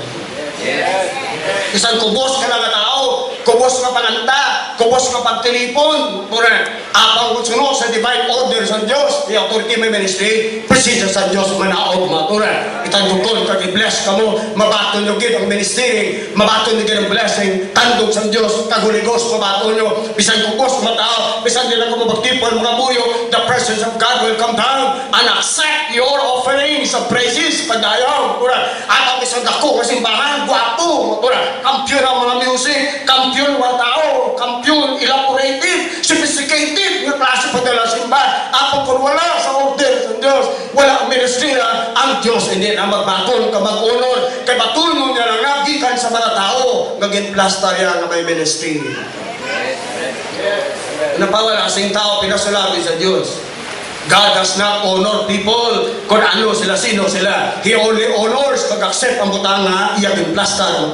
Isang kubos ka lang na tao, kubos ka pananta, kubos ka pagtelipon, matura. Apang suno sa divine order sa Diyos, the authority may ministry, presensya sa Diyos, manaog, matura. Itandukon, kag-bless ka mo, mabaton nyo gid ang ministry, mabaton nyo gid ang blessing, tandog sa Diyos, kaguligos, mabaton nyo, bisan kubos, matao, bisan nila ko mabagtipon, mga buyo, the presence of God will come down and accept your offerings of praises, padayaw, matura. At ang isang dako, kasimbahan, guwapo, matura. Kampiyon ang mga music, kampiyon mga tao, kampiyon elaborated, sophisticated, nga klase padala simbahan. Apang kung wala sa order sa Diyos, wala ang ministry na ang Diyos hindi na magbaton ka mag-unod. Kaya batulmo niya lang nagikan sa mga tao, naging plaster yan na may ministry. Napawala sing tao, pinasulabi sa Diyos. God does not honor people kung ano sila, sino sila. He only honors pag-accept ang butang na iyagin plaster.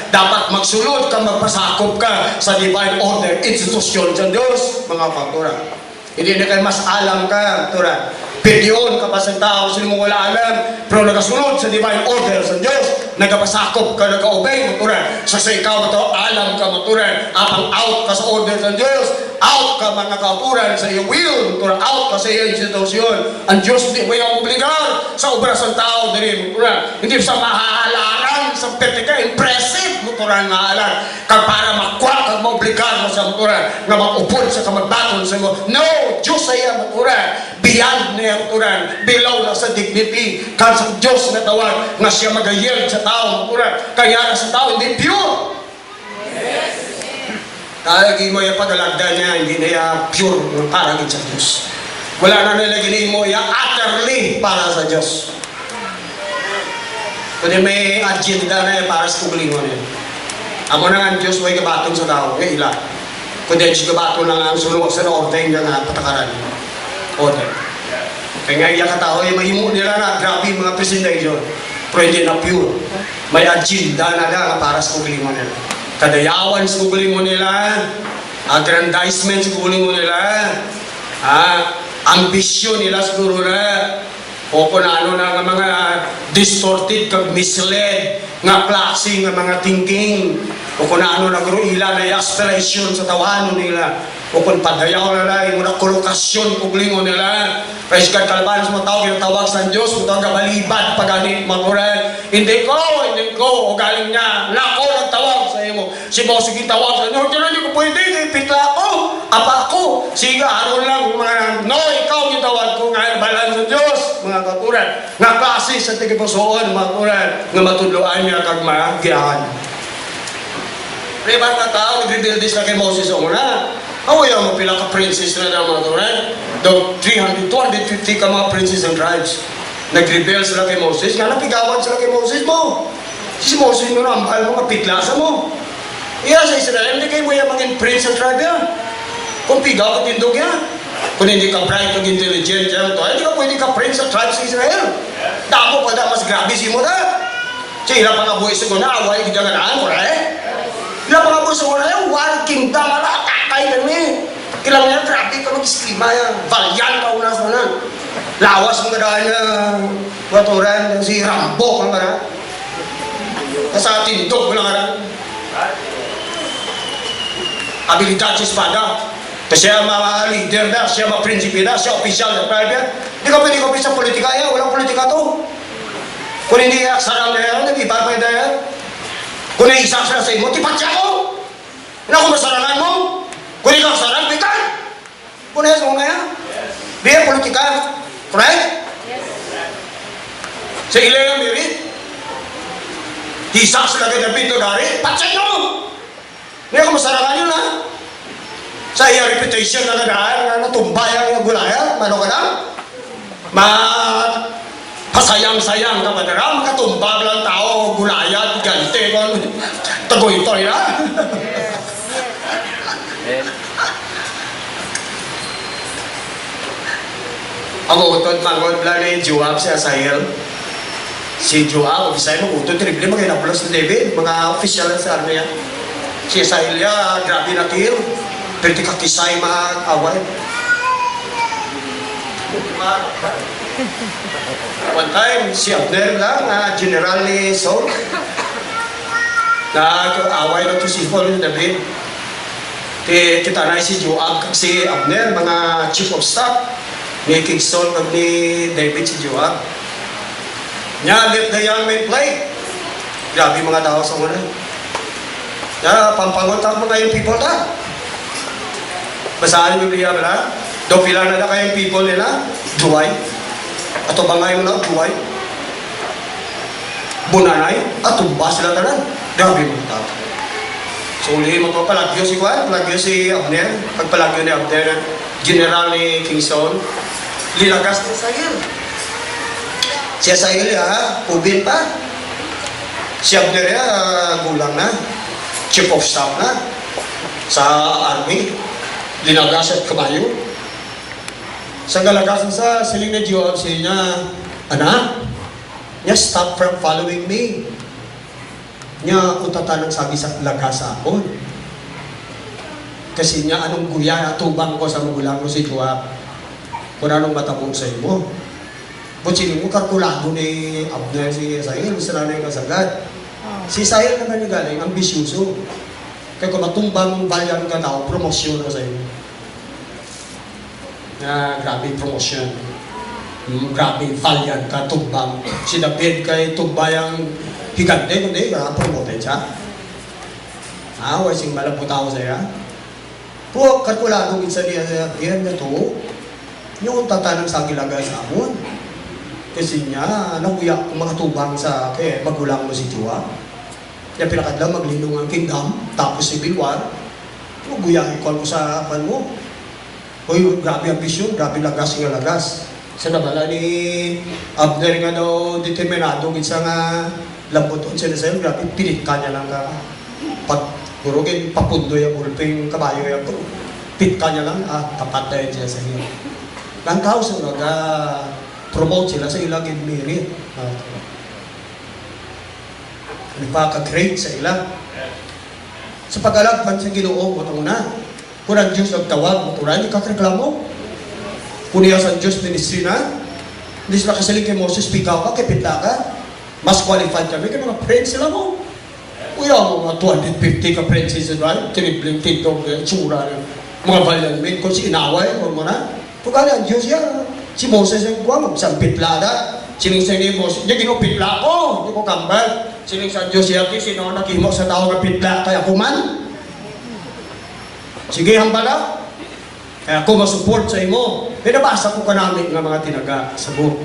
Dapat magsulod ka, magpasakop ka sa divine order, institusyon sa Diyos, mga pagtura. Hindi na kayo mas alam ka, tura. Pidyon ka pa sa tao, sino mo wala alam, pero nagasunod sa divine order sa Diyos, nagapasakop ka, nag-obey, matura. So sa ikaw, alam ka, matura. Apang out ka sa order sa Diyos, out ka mga kauturan sa iyo will, matura. Out ka sa iyo institusyon. Ang Diyos hindi mo yung obligar sa obra sa tao, diri, matura. Hindi sa mahalaran, sa petika, impressive, matura nga alam. Kag para makuha, kag maobligar mo sa matura, nga mag-upod sa kamagbaton sa mo. No, Diyos sa iya, matura. Beyond na turan, below na sa dignity, kan sa Diyos na tawag nga siya mag-yield sa tao, kaya na sa tao hindi pure. Talagi mo yung pagalagda niya, hindi na yung pure para sa Diyos. Wala na nilagin mo yung utterly para sa Diyos. Kundi may agenda na para sa kugulingon niya. Amo na nga Diyos may gabaton sa tao, ila. Kundi Diyos gabaton na nga ang sulong sa order niya nga patakaran. Order. Kaya nga iya katao, yung mahimo nila na grabe mga presentation. Pero hindi na pure. May agenda na nga para sa kugulingon nila. Kadayawan sa kugulingon nila, aggrandizement sa kugulingon nila, ambisyon nila siguro na, o kung ano na nga mga distorted kag misled nga klase nga mga thinking, o kung ano na guro ila na aspiration sa tawano nila. O kung padayaw na yung mga kolokasyon puglingon nila. Praise God, kalaban sa mga tao, kinatawag sa Diyos, kung tawag kabalibad, paganit, maguran. Hindi ko, o galing niya, nako, nagtawag sa iyo. Si Boss, sige tawag sa inyo, hindi ko pwede, ipitla ako, apa ako. Sige, aron lang, mga, no, ikaw gitawag ko, nga balan sa Diyos, mga katuran. Nga klase sa tigipusoon, mga katuran, nga matudloan niya kag magihan. Pero ba mga tao, nag-rebuild this na kay Moses o muna. Away mo pila ka princess na mga katuran. Daw 250 ka mga princes and tribes. Nag-rebel sila kay Moses, nga napigawan sila kay Moses mo. Si Moses mo rambal mo, kapiklasa mo. Iya sa Israel, hindi kayo mo yung maging prince and tribe yan. Kung pigaw ka tindog yan. Kung hindi ka bright, kung intelligent yan, hindi ka pwede ka prince and tribe sa Israel. Damo pa da, mas grabe si mo da. Siya ilang mga buhay sa guna, away, kita nga naan, ilang mga buhay sa guna, one kingdom, kakay kami. Ilang yan, grabe ka mag-iskima yan. Valyan ka una sa nan. Lawas mga daan niya, maturan, si Rambo ka nga na. Nasa tindog mo lang nga. Abilidad sa espada. Kasi siya mga leader na, siya mga prinsipe na, siya opisyal na private. Hindi ka pwede kopis sa politika yan, walang politika to. Kung hindi sarang na yan, nag-iba pa yan. Kung naisak sila sa imo, tipat siya ko. Hindi ako masarangan mo. Kung ikaw sarang, bitan. Kung nais mo nga yan. Biya politika. Correct? Sa ilang mirit. Isak sila kay David o Gary, patsa nyo! Hindi ako masarangan yun ha. Sa iya reputation na nagdaan, natumbayang yung gulaya, mano ka na? Pasayang-sayang ka madara, makatumbag lang tao, gulaya, gigante, tagoy-toy na. Ako utod mangod lang ni Joab si Asahel. Si Joab, bisay mo utod, triple mga inapulos ni David, mga official sa army yan. Si Asahel ya, grabe na kill. Pero di kakisay mga away. One time, si Abner lang, general ni Saul. Nag-away na to si Paul ni David. Kita na si Joab, si Abner, mga chief of staff. Ni King Saul kag ni David si Joab. Nya, let the young men play. Grabe mga tao sa una. Nya, pampangontang mga yung people ta. Basahan yung Biblia ba? Do pila na kayong people nila? Duway. Ato bangay mo na, duway. Bunanay. At tumba sila tanan. Grabe mga tao. So, ulihin mo ito, palagyo si Juan, palagyo si Abner. Pagpalagyo ni Abner, general ni King Saul, lilagas ni Asahel. Si Asahel, ubin pa. Si Abner, gulang na. Chief of staff na. Sa army. Linagas at kamayo. Sa galagasan sa siling na Joab, siya niya, anak, niya stop from following me. Niya utatan ng sabi sa lagas ako. Kasi niya anong guya, tubang ko sa magulang ko si Joab. Kung anong matabong sa imo. Butsinin mo, karkulado ni Abner si Asahel, gusto na yung kasagad. Si Asahel naman yung galing, ambisyoso. Kaya kung matumbang bayan ka tao, promosyon na sa iyo. Grabe promosyon. Grabe valiant ka, tumbang. Si David kay tumbayang higante, kundi promoted siya. Wasing malapot ako sa iya. Po, kalkulado minsan niya yan na to. Yung tatanang sa gilaga sa amon. Kasi niya, nakuyak kung makatubang sa magulang mo si Joab. Kaya pinakadlang maglinong ang kingdom, tapos si Bilwar, maguyang ikon mo sa apan mo. Uy, grabe ambisyon, grabe lagas nga lagas. Sa nabala ni Abner nga daw determinado, minsan nga lambuton siya na sa'yo, grabe, pilit ka niya lang ka. Pag kurugin, papundo yung ulping kabayo yung to. Pit ka niya lang, tapat na yun siya sa iyo. Lang tao sa promote sila sa ilang admirit. Nagpaka-great sa ila. Sa pag-alagpan sa Ginoo, matang na. Kung ang Diyos nagtawag, maturan, ikakreklamo. Kung niya sa Diyos ministry na, hindi sila kasaling kay Moses, pigaw ka, kipitla ka. Mas qualified kami, kaya mga friends sila mo. Uya mo, mga 250 ka friends sila, right? Tripling, tintong, tsura. Mga balanmin ko si inaway, o mo na. Tugali ang Diyos yan. Si Moses ang kuha, magsampitla na. Sining sa ni Moses, niya ginupitla ko, hindi ko kambal. Sining sa Diyos yan, sino nakimo sa tao nga pitla, kaya kuman. Sige, hambala. Kaya ako masupport sa imo. Pinabasa ko kanamit ng mga tinaga sa book.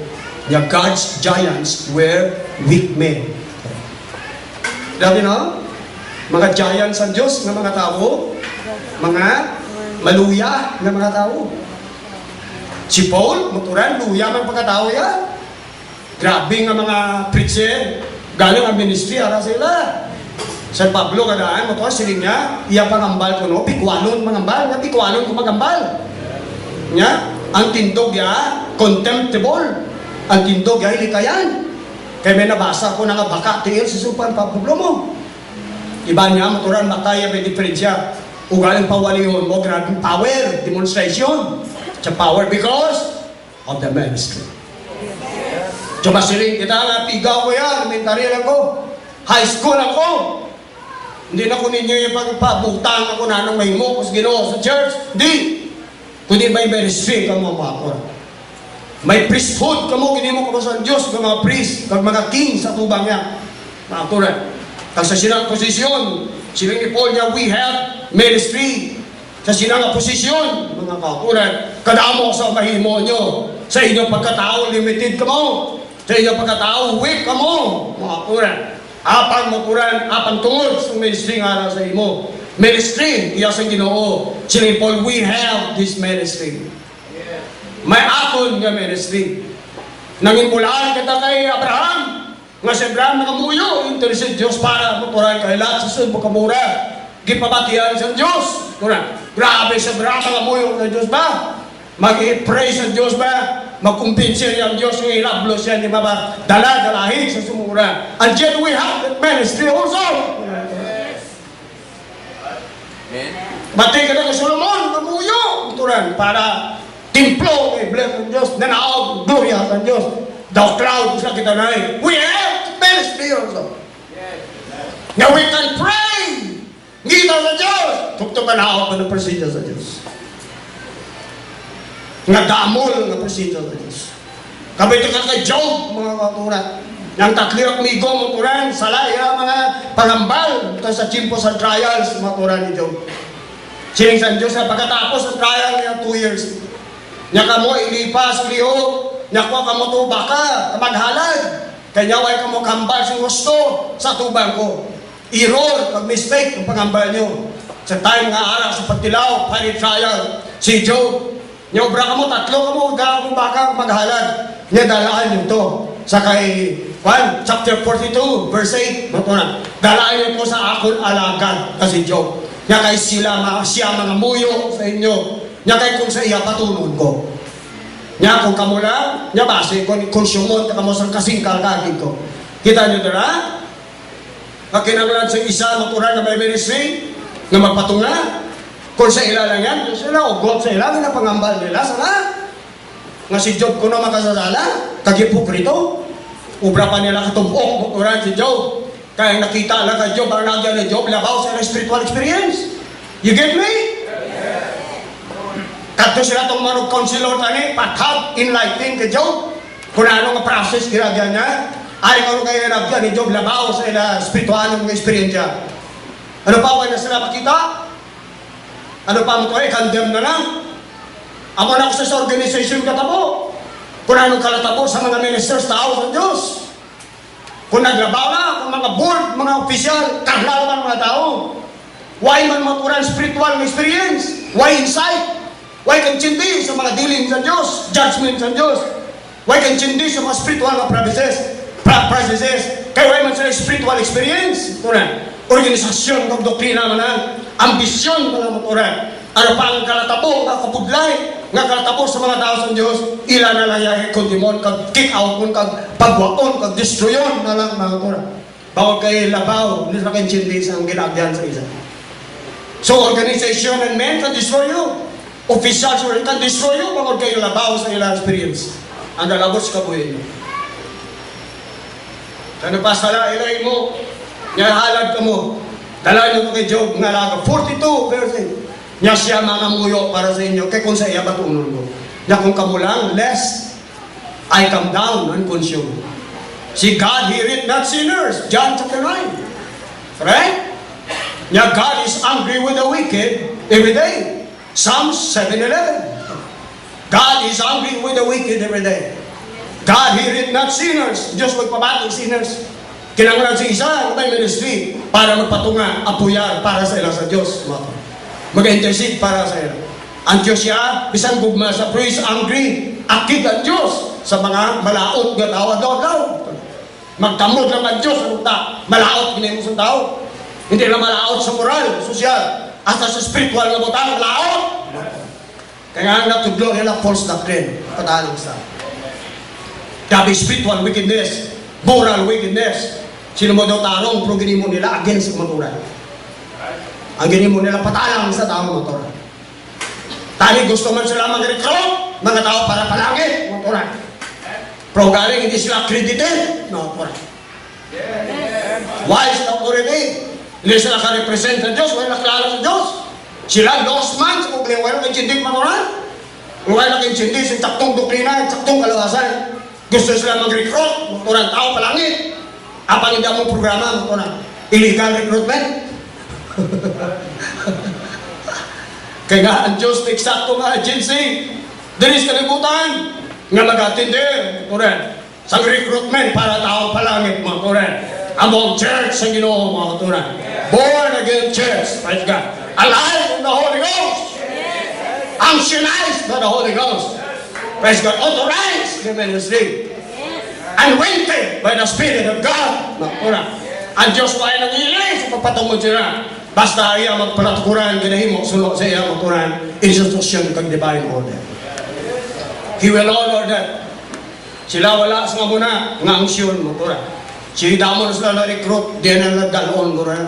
Nga God's giants were weak men. Dati na, mga giants ang Diyos ng mga tao, mga maluya ng mga tao. Si Paul, maturan, luya ng pagkatao yan. Grabe nga mga preacher, galing ang ministry, ara sila. San Pablo kadaan mo to siling niya, iya pangambal ko no, pikwanon mangambal, nga pikwanon ko magambal. Nya, ang tindog ya contemptible. Ang tindog ya hilikayan. Kaya may nabasa ko na nga baka tiil sa supan Pablo mo. Iba niya maturan mataya may diferensya. Ugaling pawaliyon mo, grabing power, demonstration. Sa power because of the ministry. Diba siling kita nga pigaw ko yan, elementary lang ko. High school ako. Hindi na ko ninyo yung pagpabutang ako na nang may mo sa Ginoo sa church. Hindi. Kundi may ministry ka mo mga. May priesthood ka mo, ginimo ko sa Diyos, ng mga priest, ng mga king sa tubang niya. Mga kurat. Kag sa sinang posisyon, siling ni Paul niya, we have ministry. Sa sinang posisyon, mga kakurat, kadamo sa mahimo nyo. Sa inyong pagkatao, limited ka mo. Sa inyong pagkatao, weak ka mo. Mga kurat. Apang mapuran, apang tungod sa ministry nga sa imo. Ministry, iya sa Ginoo. Siling Paul, we have this ministry. May akon nga ministry. Nangimulaan kita kay Abraham. Nga si Abraham nakamuyo. Interested Diyos para mapuran kay lahat sa sunod makamura. Gipabatian sa Diyos. Grabe sa Abraham nakamuyo sa Diyos ba? Mag-i-pray sa Diyos ba? Magkumpinsin ang Diyos yung ilablo siya ni Baba. Dala-dalahin sa sumura. And yet we have that ministry also. Batay ka na kay Solomon, mamuyo. Turan, para timplo, bless ang Diyos. Nanaog, gloria sa Diyos. The cloud, sa kita na we have ministry also. Now we can pray. Ngita sa Diyos. Tuktukan na ako ng presensya sa Diyos. Nga damol nga presensya sa Diyos. Kabito ka kay Job, mga katuran. Nang taklirok migo, mga turan, salaya, mga pangambal. Ito sa chimpo sa trials, mga turan ni Job. Sining sa Diyos, pagkatapos sa trial niya 2 years. Nya ka mo ilipas, liho. Nya ko ka mo tuba ka, maghalad. Kanya way ka mo kambal sa gusto sa tubang ko. Error, pag-mistake, ang pangambal nyo. Sa time nga araw, sa pagtilaw, final trial, si Job, nya obra ka mo, tatlo ka mo, gawin mo baka maghalad. Nya dalaan nyo to. Sa kay chapter 42, verse 8, matuna. Dalaan nyo po sa akon alagad, kasi Job. Nya kay sila, siya mga muyo sa inyo. Nya kay kung sa iya patulog ko. Nya kung kamo lang, nya base kung konsumon ka mo sa kasing kalkagin ko. Kita nyo dara? Pag kinagalan sa isa, maturan na may ministry, na magpatunga, kung sa ila lang yan, sila, o God sa ila, na pangambal nila, sana. Nga si Job ko na makasasala, kagipukrito, ubra pa nila katumbok, maturan si Job. Kaya nakita lang kay Job, ang nagyan ni Job, labaw sa spiritual experience. You get me? Kato sila itong manong counselor tani, pathab, enlightening kay Job. Kung ano nga process ginagyan niya, ay kung kaya nagyan ni Job, labaw sa ila spiritual ng experience niya. Ano pa wala na sila makita? Ano pa mo ito condemn na lang? Ako na ako sa organization katabo. Kung anong kalatabo sa mga ministers, tao sa Diyos. Kung naglabaw na, kung mga board, mga opisyal, kahlal man mga tao. Why man maturan spiritual experience? Why insight? Why kan chindi sa mga dealing sa Diyos? Judgment sa Diyos? Why kan chindi sa mga spiritual na processes? Kaya why man sa spiritual experience? Turan. Organisasyon ng doktrina man ang ambisyon ng maturan. Ano pa ang kalatabo, nga kapudlay, nga kalatabo sa mga tao sa Diyos, ilan na lang yung kondimon, kag kick out mo, kag pagwaon, kag destroyon na lang mga turan. Bawag kayo labaw, hindi na kayo chindi sa ang ginagyan sa isa. So organization and men can destroy you. Officials can destroy you, bawag kayo labaw sa ilang experience. Ang dalabos kabuhin mo. Ano pa sala, ilay mo, niyahalad ka mo. Dala nyo ko kay Job, nga laga, 42 verse 8. Nya siya mangamuyo para sa inyo, kay kung sa iya batunon ko. Nya kung kamulang, lest I come down and consume. See, God heareth not sinners. John chapter 9. Right? Nya God is angry with the wicked every day. Psalms 7:11. God is angry with the wicked every day. God heareth not sinners. Diyos magpabati sinners. Kinanglan si isa, may ministry para magpatunga, apuyar para sa ila sa Diyos. Mag-intercede para sa ila. Ang Diyos siya, bisang gugma sa praise, angry, akid ang Diyos sa mga malaot nga tao daw. Magtamod lang ang Diyos, malaot kinay mo sa tao. Hindi na malaot sa moral, sosyal, hasta sa spiritual na butang, malaot. Kaya nga natudlo nila false doctrine, patalang sa. Gabi spiritual wickedness, moral wickedness. Sino mo daw tarong, pero ginimo nila against maturan. Ang ginimo nila patalang sa tao maturan. Tali gusto man sila mag-recruit, mga tao para palangit, maturan. Pero galing hindi sila accredited, maturan. Why is the authority? Hindi sila ka-represent ng Diyos, wala nakilala sa Diyos. Sila lost man, sa kung wala nag-intindig maturan. Wala nag-intindig sa taktong doktrina, taktong kalawasan. Gusto sila mag-recruit, maturan, tao palangit. Apang hindi mong programa, maturan. Illegal recruitment. Kaya nga, ang Diyos na eksakto nga agency, dinis kalibutan, nga mag-atindi, maturan. Sa recruitment para tao palangit, maturan. Among church sa Ginoo, maturan. Born again church, praise God. Alive in the Holy Ghost. Unctionized by the Holy Ghost. Praise God. Authorized the ministry. Anointed by the Spirit of God. Ang Diyos pa ay nangilay sa pagpatungod sila. Basta iya magpalatukuran, ginahimo, sunod sa iya magturan, institution kag divine order. He will honor that. Sila wala sa muna, nga angsyon, magturan. Sila damo na sila na-recruit, di na nagdaloon, magturan.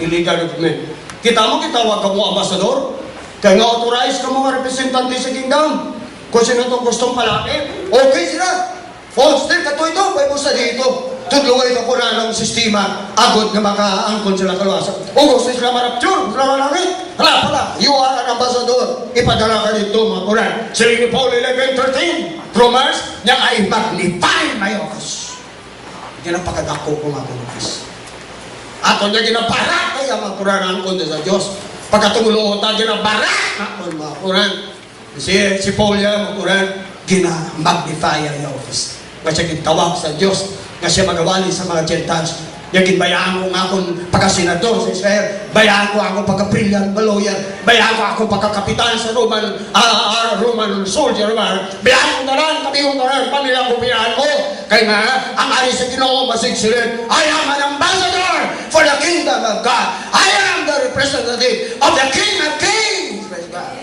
Illegal recruitment. Kita mo, kitawag ka mo ambasador, kaya nga authorize ka mga representante sa kingdom. Kung sino itong gustong palaki, okay sila. False din, kato ito, pwede mo sa dito. Tudluway ka po na ng sistema, agod na makaangkon sila kalwasan. O gusto sila marapture, sila malangit. Hala pala, you are an ambassador. Ipadala ka dito, mga kuran. Sila ni Paul 11:13, Romans, niya ay magnify my office. Ginapakadako ko mga office. Ato niya ginabarak kaya mga kuran ang kundi sa Diyos. Pagkatumulo ta ginabarak ako mga kuran. Si Paul yan mga kuran, gina-magnify ang office. Kasi gitawag sa Diyos, kasi magawali sa mga Gentiles. Yung bayaan ko nga akong pagkasenador sa Israel, bayaan ko ako pagka-brilliant lawyer, bayaan ko ako pagkakapitan sa Roman soldier, bayaan ko na rin, kami ko na rin, pamilya ko bayaan ko. Kaya nga, ang ari sa Ginoo masigsilin, I am an ambassador for the kingdom of God. I am the representative of the King of Kings. Praise God.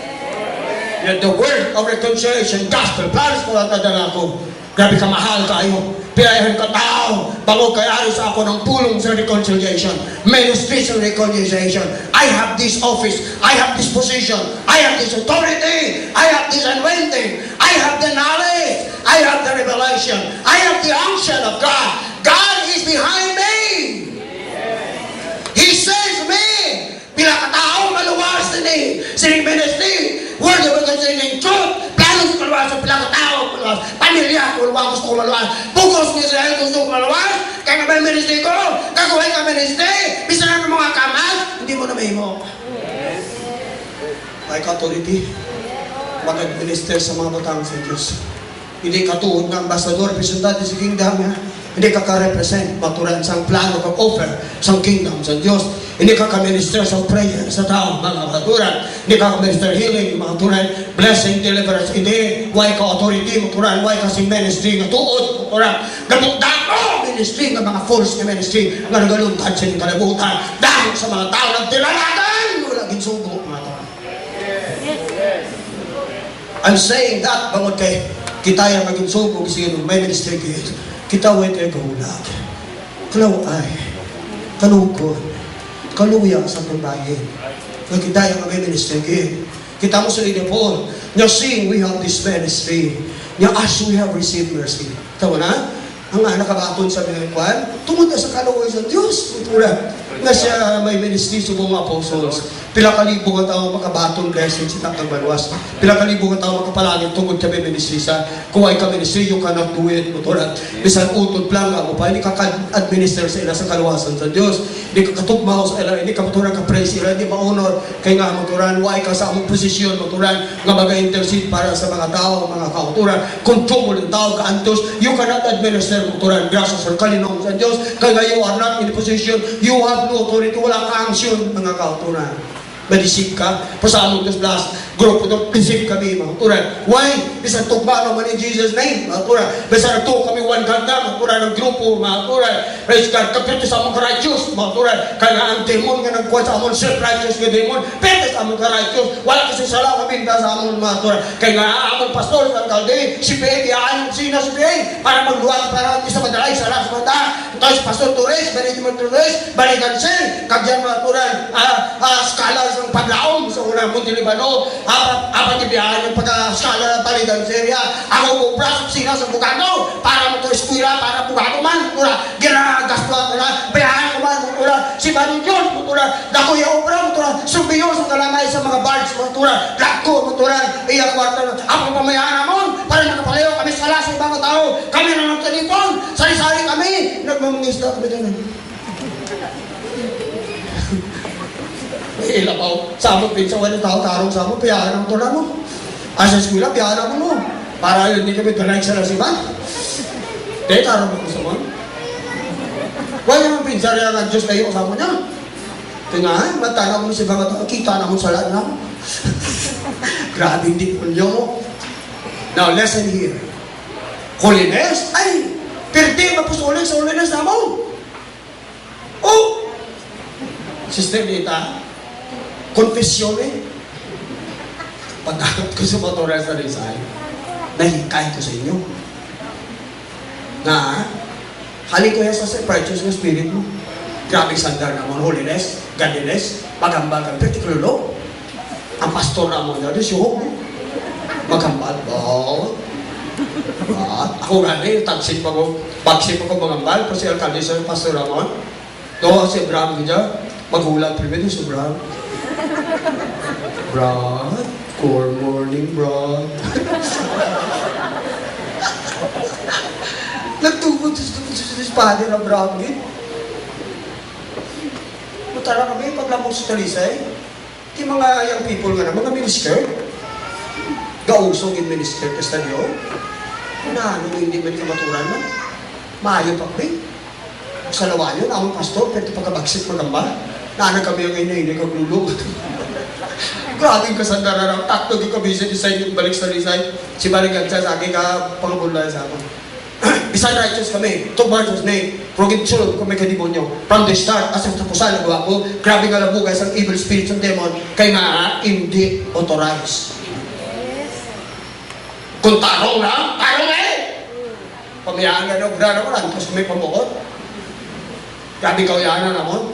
Yet the word of reconciliation, gospel, plans ko at nadala ko. Grabe ka mahal kayo. Piyahin ka tao. Bago kaya sa ako ng pulong sa reconciliation. Ministry sa reconciliation. I have this office. I have this position. I have this authority. I have this anointing. I have the knowledge. I have the revelation. I have the unction of God. God is behind me. He says me. Pila ka tao maluwas din sining ministry. Word of reconciliation truth. Plano sa kaluwas. Pila ka tao maluwas. Pamilya ko maluwas. Gusto ko maluwas. Bugos ni Israel gusto ko maluwas. Kaya nga ba ministry ko? Gagawin ka ministry. Bisa na ng mga kamas. Hindi mo na mahimo. Ay authority. Mag-administer sa mga batang sa Diyos. Hindi katuod ng ambassador, representante sa kingdom niya. Hindi ka ka-represent, maturan sa plano kag-offer sa kingdom sa Diyos. Hindi ka ka-minister sa prayer sa tao, mga maturan. Hindi ka ka-minister healing, maturan, blessing, deliverance. Hindi, why ka authority, maturan, why ka sing ministry, nga tuod, maturan. Gamot dako, ministry, nga mga false na ministry, nga nagaluntan sa kalibutan. Dahil sa mga tao na tinalatan, wala ginsugo, maturan. I'm saying that, bangod kay kita yung maging sugo, kasi may ministry kayo. Kita wait ay kahulag. Kalaw ay, kalukod, kaluya sa pambayin. Kaya kita yung may ministry kayo. Kita mo sa Lady Paul, now seeing we have this ministry, now as we have received mercy. Tawa na? Ang nakabaton sa mga kwan, tungod na sa kalaway sa Diyos. Nga siya may ministry sa mga apostles. Pila ka libo nga tao makabaton blessing si Tatang Balwas. Pila ka libo nga tao makapalangin tungod kami ministry sa kuway ka ministry, you cannot do it. Motoran, bisan utod lang nga mo pa, hindi ka administer sa ila sa kaluwasan sa Diyos. Hindi ka katugmaw sa ila, hindi ka motoran ka praise ila, hindi ma-honor. Kaya nga motoran, why ka sa among posisyon motoran, nga mag-intercede para sa mga tao, mga kauturan. Kung tumo ng tao ka antos, you cannot administer motoran. Gracias sa kalinong sa Diyos. Kaya nga you are not in the position, you have no authority, wala ka angsyon, mga kauturan. Madisip ka, pasamo Diyos blast, grupo doon, isip kami, mga turan. Why? Bisan tugma naman in Jesus' name, mga turan. Bisan nagtuwa kami one God na, mga turan, ng grupo, mga turan. Praise God, kapito sa among righteous, mga turan. Kaya nga ang demon nga nagkuha sa among self-righteous nga demon, pwede sa among righteous. Wala kasi sala kami sa among mga turan. Kaya nga among pastor sa Calde, si Pei, ayaw sina si Pei, para magluwag, para isa madalay, sala sa mata. Ito si Pastor Torres, Benjamin Torres, balikan siya, kagyan mga turan, skala sa paglaom sa unang Monte Libano, apat ibiyahan yung pagka-skala balikan siya, ako ubras sila sa Bugano, para mo ito eskwila, para Bugano man, ginagasto ako na, bayahan ko man, si Bani Diyos, dako yung obra, subiyo sa kalamay sa mga bards, dako, iya kwarta, ako pamayahan namon, para nakapalayo kami sala sa ibang tao, kami na ng telefon, sari-sari kami, nagmamangisda kami doon. Ilabaw, sabot din sa wala tao tarong sabot, piyahan ang tulan mo. Asa eskwila, piyahan mo. Para hindi kami tulag sa nasiban. Dahil tarong mo sa mga. Wala naman pinsarya ng Diyos kayo kasama niya. Tingnan, matanaw mo si mga tao, kita na mo sa lahat na. Grabe hindi po niyo. Now, listen here. Holiness, ay, pwede mapusulit sa holiness na mo. Oh! Sister Nita, confession pag-akot ko sa motoras na Rizal, nahikay ko sa inyo. Na, halik ko yan sa self-righteous ng spirit mo. Grabe sandar naman, holiness, godliness, magambal kang particular law. Ang pastor naman na, si Hope, magambal. Oh. Ako nga rin, tagsip ako magambal, kasi alkalde sa pastor naman. No, si Abraham niya, magulang primero si Abraham. Brad, good morning, Brad. Nagtubod sa father ng Abraham din. Matala kami, paglamok sa talisay, yung mga young people nga na, mga minister, gausong in minister, kastadyo, na ano hindi man kamaturan na, maayo pa kami. Sa lawa yun, among pastor, pwede pagkabagsik magambal. Naanak kami ang hindi kaglulog. Grabing kasandaran ang takto di kami sa design yung balik sa design. Si balikan siya sa akin ka pangabulay sa akin. Bisan righteous kami, to Marcos name, progid sulod kami kadimonyo. From the start, asang tapusan na gawa ko, grabe nga lang bukas ang evil spirits ng demon, kaya nga hindi authorized. Kung tarong na, tarong eh! Pamayaan nga daw, grana mo lang, tapos kami pamukot. Grabe kauyanan naman.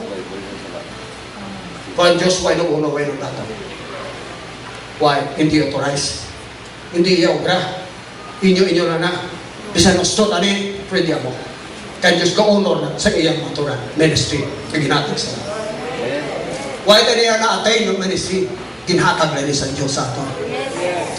Kung Diyos, why nung uno, why nung lato? Why? Hindi authorized. Hindi iya obra. Inyo na na. Bisan gusto tani, pwede mo. Kaya Diyos ka honor na sa iyang maturan. Ministry. Kaginatag sa why tani na atay ng ministry? Ginhatag na rin sa Diyos sa ato.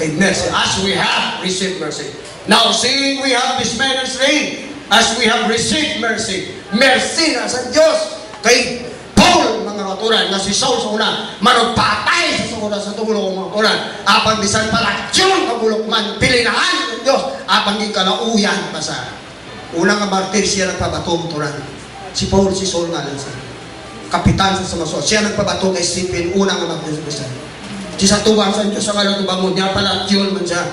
Kay mercy. As we have received mercy. Now, seeing we have this ministry, as we have received mercy, mercy na sa Diyos. Kay Paul, mga katuran, na si Saul sa una, managpatay sa una sa tulong mga katuran. Apang bisan pala, yun kabulok man, pilinahan ng Diyos. Apang di ka nauyan pa sa unang martir siya nagpabato katuran. Si Paul, si Saul nga lang sa kapitan sa sumaso. Siya nagpabato kay Stephen, unang martir sa si sa tubang sa Diyos, sa ngayon tubang mo niya pala, yun man siya.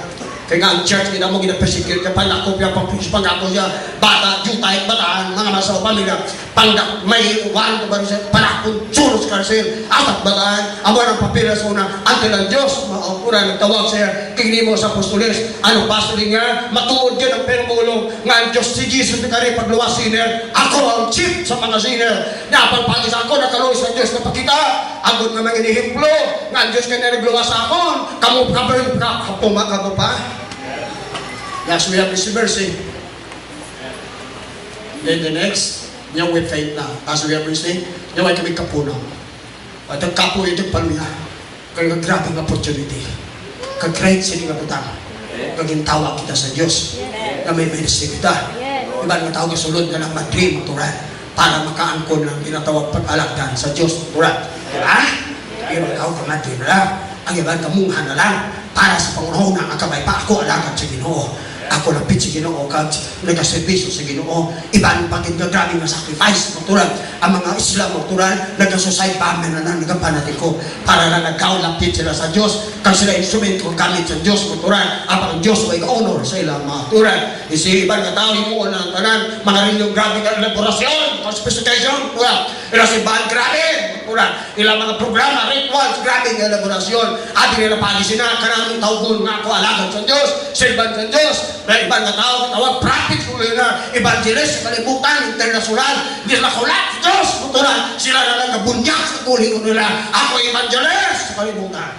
Kaya nga ang church, hindi mo gina-persecute ka, panakopya, pangako siya, bata, jutay, bataan, mga masaw, pamilya, pangdak, may uwan, panakon, sulos karsil, atat bataan, amo ng papira sa una, ante ng Diyos, maupura, nagtawag siya, tingin mo sa apostolis, ano pastoring nga, matuod ka ng permulong, nga ang Diyos si Jesus na kari pagluwas sinner, ako ang chief sa mga sinner, napagpagis ako, nakaluwi sa Diyos na pakita, agod nga mga inihimplo, nga ang Diyos ka na nagluwas akon, kamu kapuma pa. Yes, we have received mercy. Then the next, niya with faith na. As we have received, niya may kami kapunaw. At ang kapoy ito paluya. Kaya grabe ng opportunity. Kag-great sila nga butang. Kaging tawag kita sa Diyos. Na may ministry kita. Iba nga tawag kasulod na lang mag-dream, turan. Para makaangkon ng tinatawag pag-alagdan sa Diyos, turan. Diba? Iba tawag ka mag-dream na lang. Ang iba kamunghan na lang. Para sa pangunahon ng akabay pa ako alagad sa Ginoo. Ako lapit sa Ginoo, kag nagaservisyo sa Ginoo. Iba ang pagkagagrabe na sacrifice, moturan. Ang mga Islam, moturan, nagasusay pa amin na nagapanatiko. Para na nagkaulapit sila sa Diyos. Kag sila instrumento gamit sa Diyos, moturan. Ang Diyos ay ka-honor sa ilang mga moturan. Isi ibang katao mo ng tanan, mga rinyong grabe ka elaborasyon, specification, moturan. Ilang simbahan grabe, moturan. Ilang mga programa, rituals, grabe ka elaborasyon. Ati nila pag-isina, karaming tawgon nga ako alagad sa Diyos, silban sa Diyos. Na ibang tao, tawag prophet ko na evangelist sa kalibutan, internasyonal, hindi sila kulat sa Diyos, moturan. Sila na lang kabunyak sa tuloy ko nila. Ako evangelist sa kalibutan.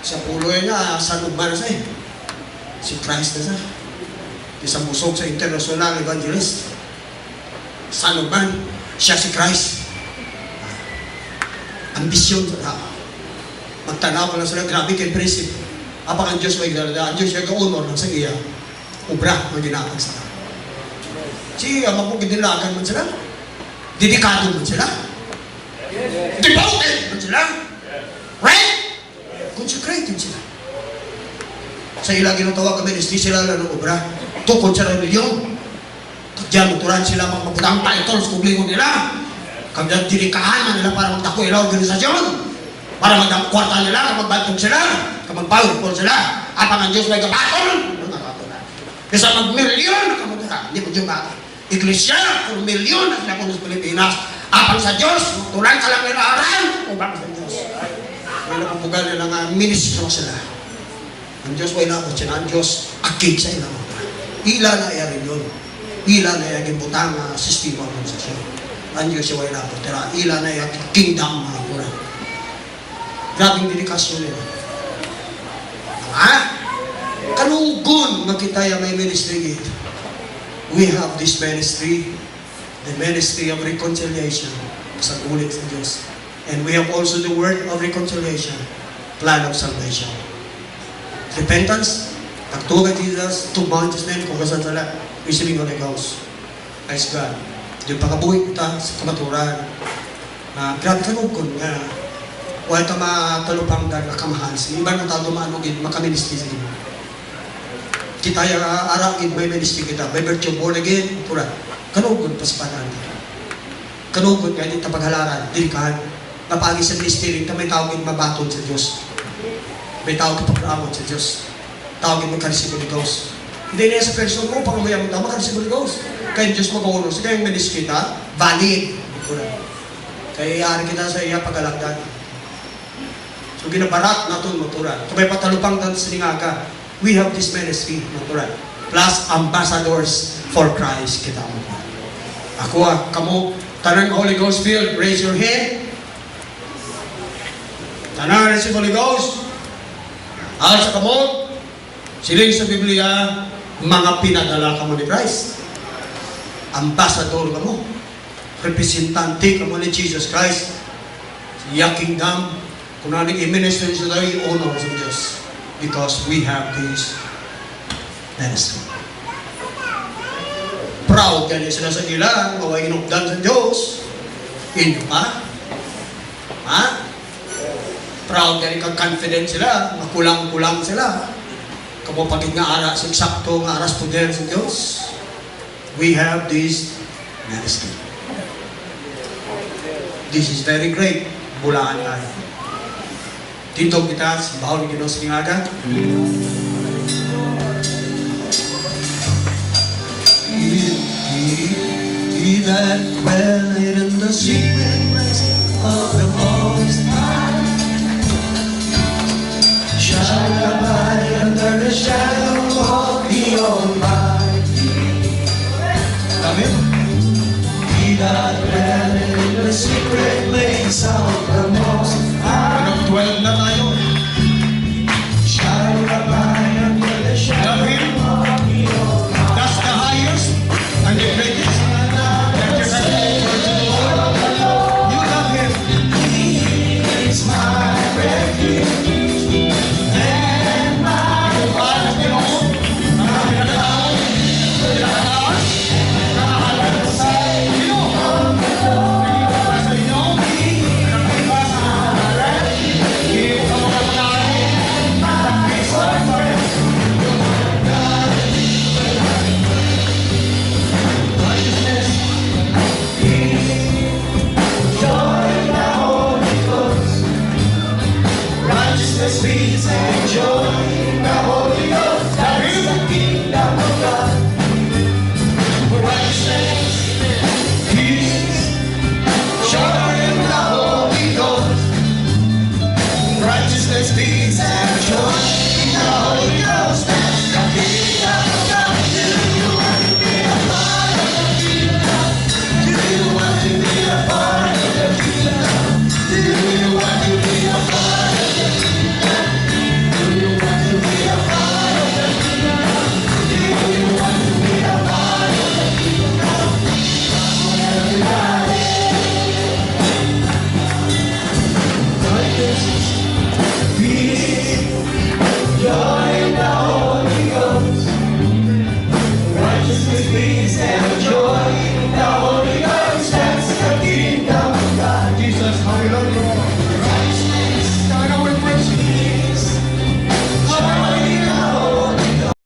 Sa puloy na, sa nugman sa si Christ na sa. Isang busog sa international evangelist. Sa nugman, siya si Christ. Ambisyon sa magtanaw ko lang sila, grabe kay prinsip. Apang ang Diyos may ganda, ang Diyos ay ka-honor ng sa iya. Ubra, ang ginapag sila. Siya, mapagdilagan man sila. Dedikado man sila. Devoted man sila. Right? Consecrated sila. Sa ilang ginatawag kami, hindi sila lang ng obra. Tukod sa reliyon. Diyan, muturan sila magpaputang titles, kublingon nila. Kagyan dinikahan nila para magtako ilang organisasyon. Para magkwarta nila, magbantog sila, magpawagpon sila. Apang ang Diyos may kapatol, mga kapatol. Kasi mag-milyon, kamuturan, hindi mo Diyos bakit. Iglesia, kung milyon na sila kung sa Pilipinas. Apang sa Diyos, tulang ka lang nilaran, o bakit sa Diyos. May nakampugan nila nga, ministro sila. Ang Diyos may nakot siya, ang Diyos akig sa ilang mga. Ila na iyarin yun. Ila na iyarin butang na sistema ng sasyon. Ang Diyos siya may nakot. Ila na iyarin kingdom mga kurang. Grabing dedikasyon nila. Ha? Kalugon makita yung may ministry ito. We have this ministry, the ministry of reconciliation sa ulit sa Diyos. And we have also the word of reconciliation, plan of salvation. Repentance, pagtuwa kay Jesus, tugmahan Diyos na yun, kung kasan sila, receiving Holy Ghost. Praise God. Yung pagkabuhay kita sa kamaturan, grabe kalugon nga, wala ito matalupang na kamahan. Iba na tao dumanugin, makaministry sa inyo. Kita yung arangin, may ministry kita. By virtue, born again, pura. Kanugod pa sa panan. Kanugod nga, hindi tapaghalaran, dilikahan. Napagi sa ministry, may tawagin mabatod sa Diyos. May tawagin pagkaamot sa Diyos. Tawagin magkarisip Holy Ghost. Hindi niya sa person mo, pag umayang mo, magkarisip Holy Ghost. Kaya Diyos mag-uno. So kaya yung ministry kita, valid. Pura. Kaya iari kita sa iya pag-alagdan. So ginabarat na ito, maturan. Kabay patalupang dan siningaga, we have this ministry, maturan. Plus ambassadors for Christ kita mo. Ako kamo, tanang Holy Ghost filled, raise your hand. Tanang receive Holy Ghost. Al sa kamo, siling sa Biblia, mga pinadala kamo ni Christ. Ambassador kamo. Representante kamo ni Jesus Christ. Siya kingdom. Kung natin i-minister sa tayo, honor sa Diyos. Because we have this ministry. Proud yan sila sa ilang, maway inukdan sa Diyos. Inyo pa? Ha? Proud yan kag-confident sila, makulang-kulang sila. Kapapagin nga ara, siksakto nga aras poder sa Diyos. We have this ministry. This is very great. Bulaan tayo. Tindog kita, simbahan ng Ginoo sa Lingaga. He that dwelleth in the secret place of the Most High shall abide under the shadow of the Almighty. Amen. He that dwelleth in the secret place of